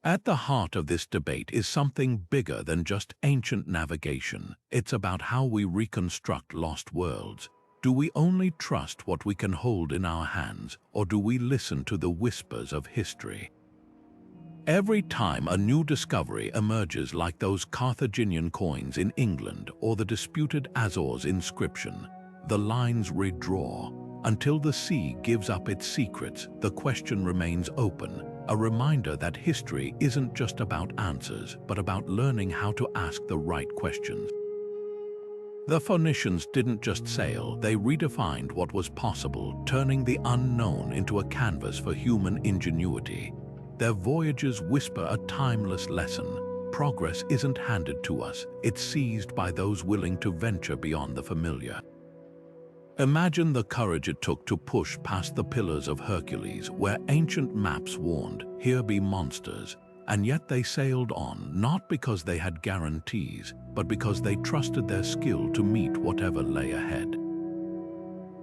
At the heart of this debate is something bigger than just ancient navigation. It's about how we reconstruct lost worlds. Do we only trust what we can hold in our hands, or do we listen to the whispers of history? Every time a new discovery emerges, like those Carthaginian coins in England or the disputed Azores inscription, the lines redraw. Until the sea gives up its secrets, the question remains open, a reminder that history isn't just about answers, but about learning how to ask the right questions. The Phoenicians didn't just sail, they redefined what was possible, turning the unknown into a canvas for human ingenuity. Their voyages whisper a timeless lesson. Progress isn't handed to us, it's seized by those willing to venture beyond the familiar. Imagine the courage it took to push past the Pillars of Hercules, where ancient maps warned, "Here be monsters," and yet they sailed on, not because they had guarantees, but because they trusted their skill to meet whatever lay ahead.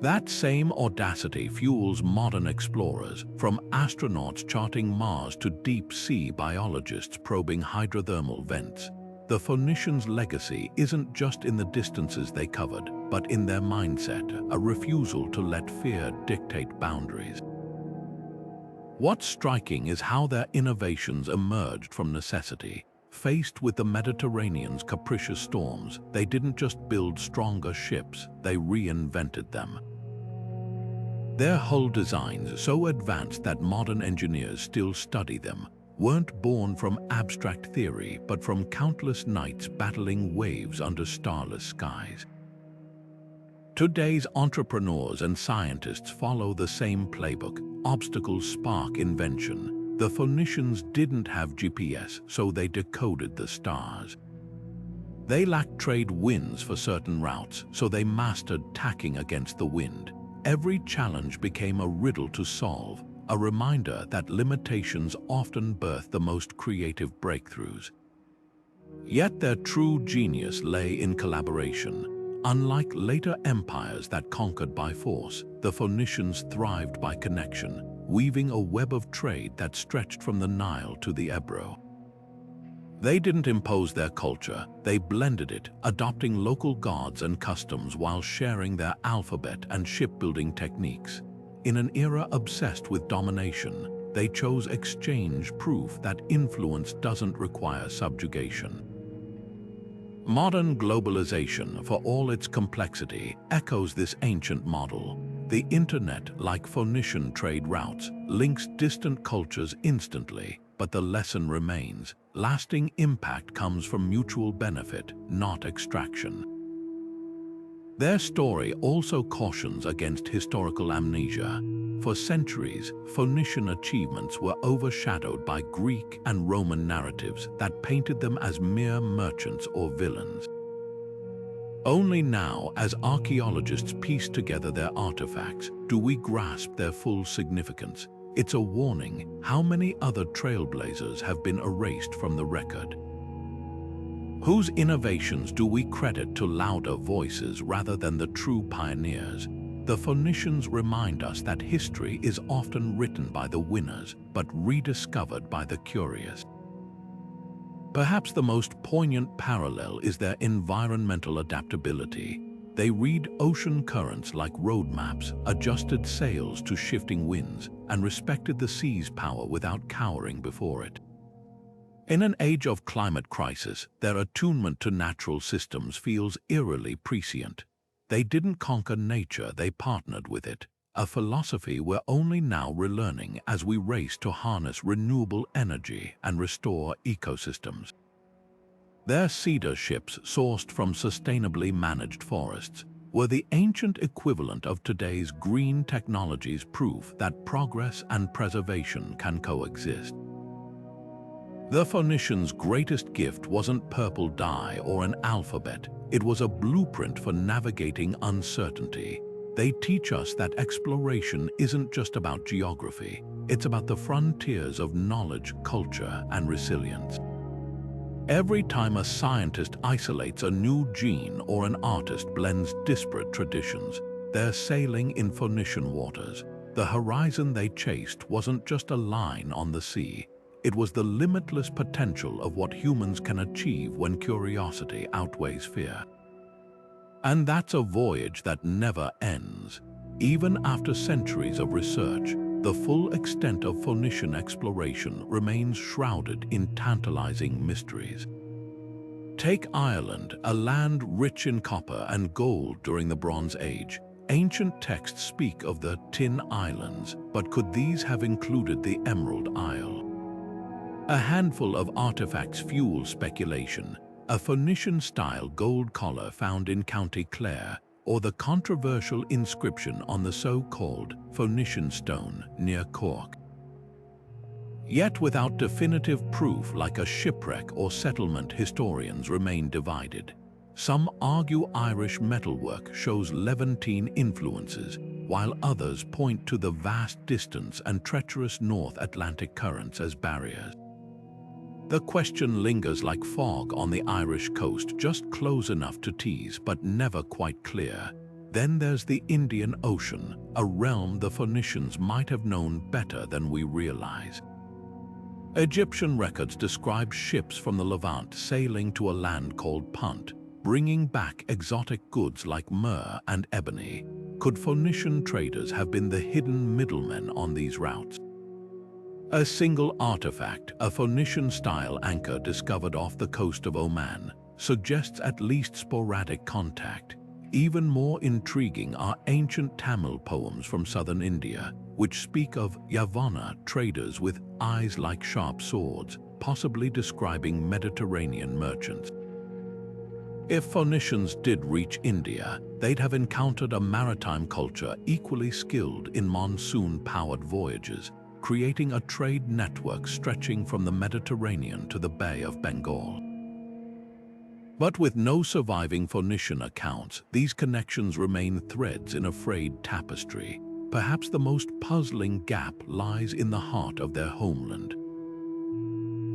That same audacity fuels modern explorers, from astronauts charting Mars to deep-sea biologists probing hydrothermal vents. The Phoenicians' legacy isn't just in the distances they covered, but in their mindset, a refusal to let fear dictate boundaries. What's striking is how their innovations emerged from necessity. Faced with the Mediterranean's capricious storms, they didn't just build stronger ships, they reinvented them. Their hull designs, so advanced that modern engineers still study them, weren't born from abstract theory, but from countless nights battling waves under starless skies. Today's entrepreneurs and scientists follow the same playbook. Obstacles spark invention. The Phoenicians didn't have GPS, so they decoded the stars. They lacked trade winds for certain routes, so they mastered tacking against the wind. Every challenge became a riddle to solve, a reminder that limitations often birth the most creative breakthroughs. Yet their true genius lay in collaboration. Unlike later empires that conquered by force, the Phoenicians thrived by connection, weaving a web of trade that stretched from the Nile to the Ebro. They didn't impose their culture, they blended it, adopting local gods and customs while sharing their alphabet and shipbuilding techniques. In an era obsessed with domination, they chose exchange, proof that influence doesn't require subjugation. Modern globalization, for all its complexity, echoes this ancient model. The internet, like Phoenician trade routes, links distant cultures instantly, but the lesson remains. Lasting impact comes from mutual benefit, not extraction. Their story also cautions against historical amnesia. For centuries, Phoenician achievements were overshadowed by Greek and Roman narratives that painted them as mere merchants or villains. Only now, as archaeologists piece together their artifacts, do we grasp their full significance. It's a warning: how many other trailblazers have been erased from the record? Whose innovations do we credit to louder voices rather than the true pioneers? The Phoenicians remind us that history is often written by the winners, but rediscovered by the curious. Perhaps the most poignant parallel is their environmental adaptability. They read ocean currents like road maps, adjusted sails to shifting winds, and respected the sea's power without cowering before it. In an age of climate crisis, their attunement to natural systems feels eerily prescient. They didn't conquer nature, they partnered with it, a philosophy we're only now relearning as we race to harness renewable energy and restore ecosystems. Their cedar ships, sourced from sustainably managed forests, were the ancient equivalent of today's green technologies, proof that progress and preservation can coexist. The Phoenicians' greatest gift wasn't purple dye or an alphabet, It was a blueprint for navigating uncertainty. They teach us that exploration isn't just about geography. It's about the frontiers of knowledge, culture, and resilience. Every time a scientist isolates a new gene or an artist blends disparate traditions, they're sailing in Phoenician waters. The horizon they chased wasn't just a line on the sea. It was the limitless potential of what humans can achieve when curiosity outweighs fear. And that's a voyage that never ends. Even after centuries of research, the full extent of Phoenician exploration remains shrouded in tantalizing mysteries. Take Ireland, a land rich in copper and gold during the Bronze Age. Ancient texts speak of the Tin Islands, but could these have included the Emerald Isle? A handful of artifacts fuel speculation: a Phoenician-style gold collar found in County Clare, or the controversial inscription on the so-called Phoenician stone near Cork. Yet without definitive proof, like a shipwreck or settlement, historians remain divided. Some argue Irish metalwork shows Levantine influences, while others point to the vast distance and treacherous North Atlantic currents as barriers. The question lingers like fog on the Irish coast, just close enough to tease, but never quite clear. Then there's the Indian Ocean, a realm the Phoenicians might have known better than we realize. Egyptian records describe ships from the Levant sailing to a land called Punt, bringing back exotic goods like myrrh and ebony. Could Phoenician traders have been the hidden middlemen on these routes? A single artifact, a Phoenician-style anchor discovered off the coast of Oman, suggests at least sporadic contact. Even more intriguing are ancient Tamil poems from southern India, which speak of Yavana traders with eyes like sharp swords, possibly describing Mediterranean merchants. If Phoenicians did reach India, they'd have encountered a maritime culture equally skilled in monsoon-powered voyages, creating a trade network stretching from the Mediterranean to the Bay of Bengal. But with no surviving Phoenician accounts, these connections remain threads in a frayed tapestry. Perhaps the most puzzling gap lies in the heart of their homeland.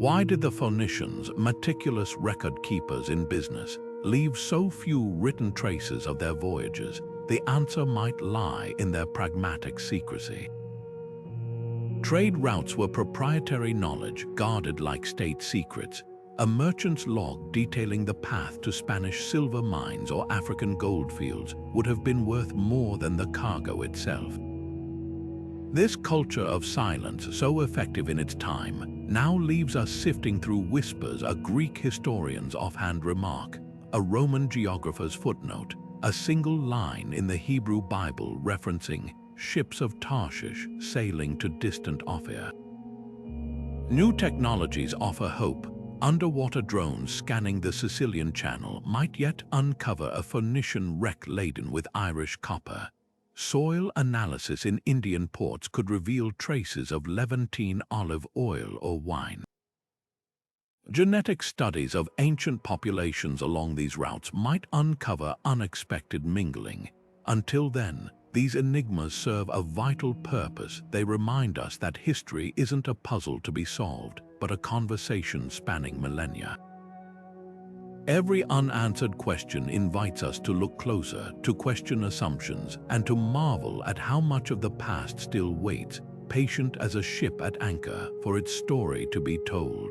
Why did the Phoenicians, meticulous record keepers in business, leave so few written traces of their voyages? The answer might lie in their pragmatic secrecy. Trade routes were proprietary knowledge guarded like state secrets. A merchant's log detailing the path to Spanish silver mines or African gold fields would have been worth more than the cargo itself. This culture of silence, so effective in its time, now leaves us sifting through whispers: a Greek historian's offhand remark, a Roman geographer's footnote, a single line in the Hebrew Bible referencing ships of Tarshish sailing to distant Ophir. New technologies offer hope. Underwater drones scanning the Sicilian Channel might yet uncover a Phoenician wreck laden with Irish copper. Soil analysis in Indian ports could reveal traces of Levantine olive oil or wine. Genetic studies of ancient populations along these routes might uncover unexpected mingling. Until then, these enigmas serve a vital purpose. They remind us that history isn't a puzzle to be solved, but a conversation spanning millennia. Every unanswered question invites us to look closer, to question assumptions, and to marvel at how much of the past still waits, patient as a ship at anchor, for its story to be told.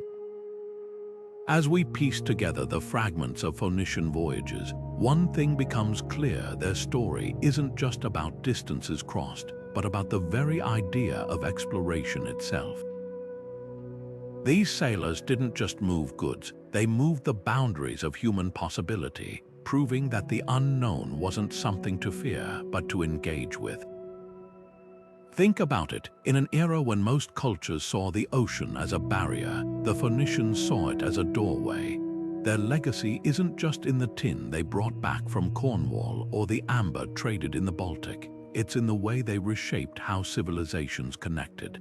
As we piece together the fragments of Phoenician voyages, one thing becomes clear: their story isn't just about distances crossed, but about the very idea of exploration itself. These sailors didn't just move goods, they moved the boundaries of human possibility, proving that the unknown wasn't something to fear, but to engage with. Think about it. In an era when most cultures saw the ocean as a barrier, the Phoenicians saw it as a doorway. Their legacy isn't just in the tin they brought back from Cornwall or the amber traded in the Baltic. It's in the way they reshaped how civilizations connected.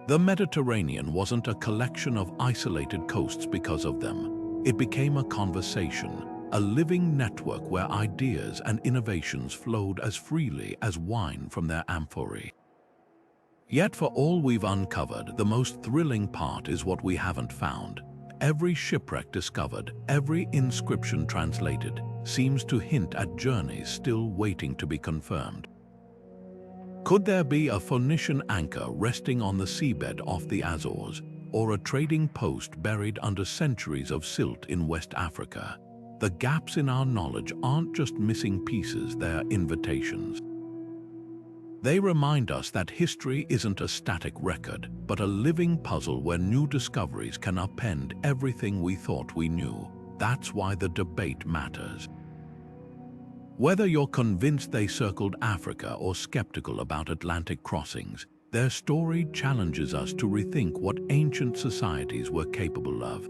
The Mediterranean wasn't a collection of isolated coasts because of them. It became a conversation, a living network where ideas and innovations flowed as freely as wine from their amphorae. Yet for all we've uncovered, the most thrilling part is what we haven't found. Every shipwreck discovered, every inscription translated, seems to hint at journeys still waiting to be confirmed. Could there be a Phoenician anchor resting on the seabed off the Azores, or a trading post buried under centuries of silt in West Africa? The gaps in our knowledge aren't just missing pieces, they're invitations. They remind us that history isn't a static record, but a living puzzle where new discoveries can upend everything we thought we knew. That's why the debate matters. Whether you're convinced they circled Africa or skeptical about Atlantic crossings, their story challenges us to rethink what ancient societies were capable of.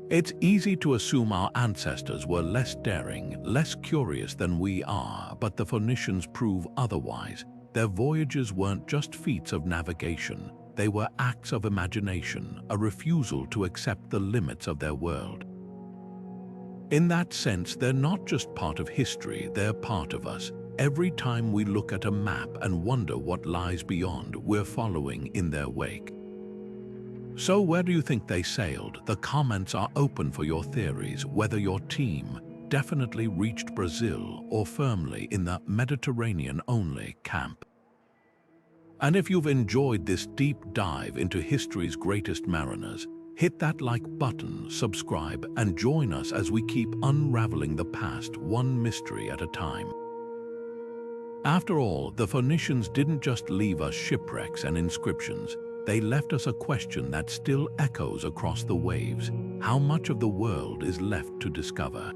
It's easy to assume our ancestors were less daring, less curious than we are, but the Phoenicians prove otherwise. Their voyages weren't just feats of navigation, they were acts of imagination, a refusal to accept the limits of their world. In that sense, they're not just part of history, they're part of us. Every time we look at a map and wonder what lies beyond, we're following in their wake. So where do you think they sailed? The comments are open for your theories, whether your team definitely reached Brazil or firmly in the Mediterranean-only camp. And if you've enjoyed this deep dive into history's greatest mariners, hit that like button, subscribe, and join us as we keep unraveling the past one mystery at a time. After all, the Phoenicians didn't just leave us shipwrecks and inscriptions. They left us a question that still echoes across the waves. How much of the world is left to discover?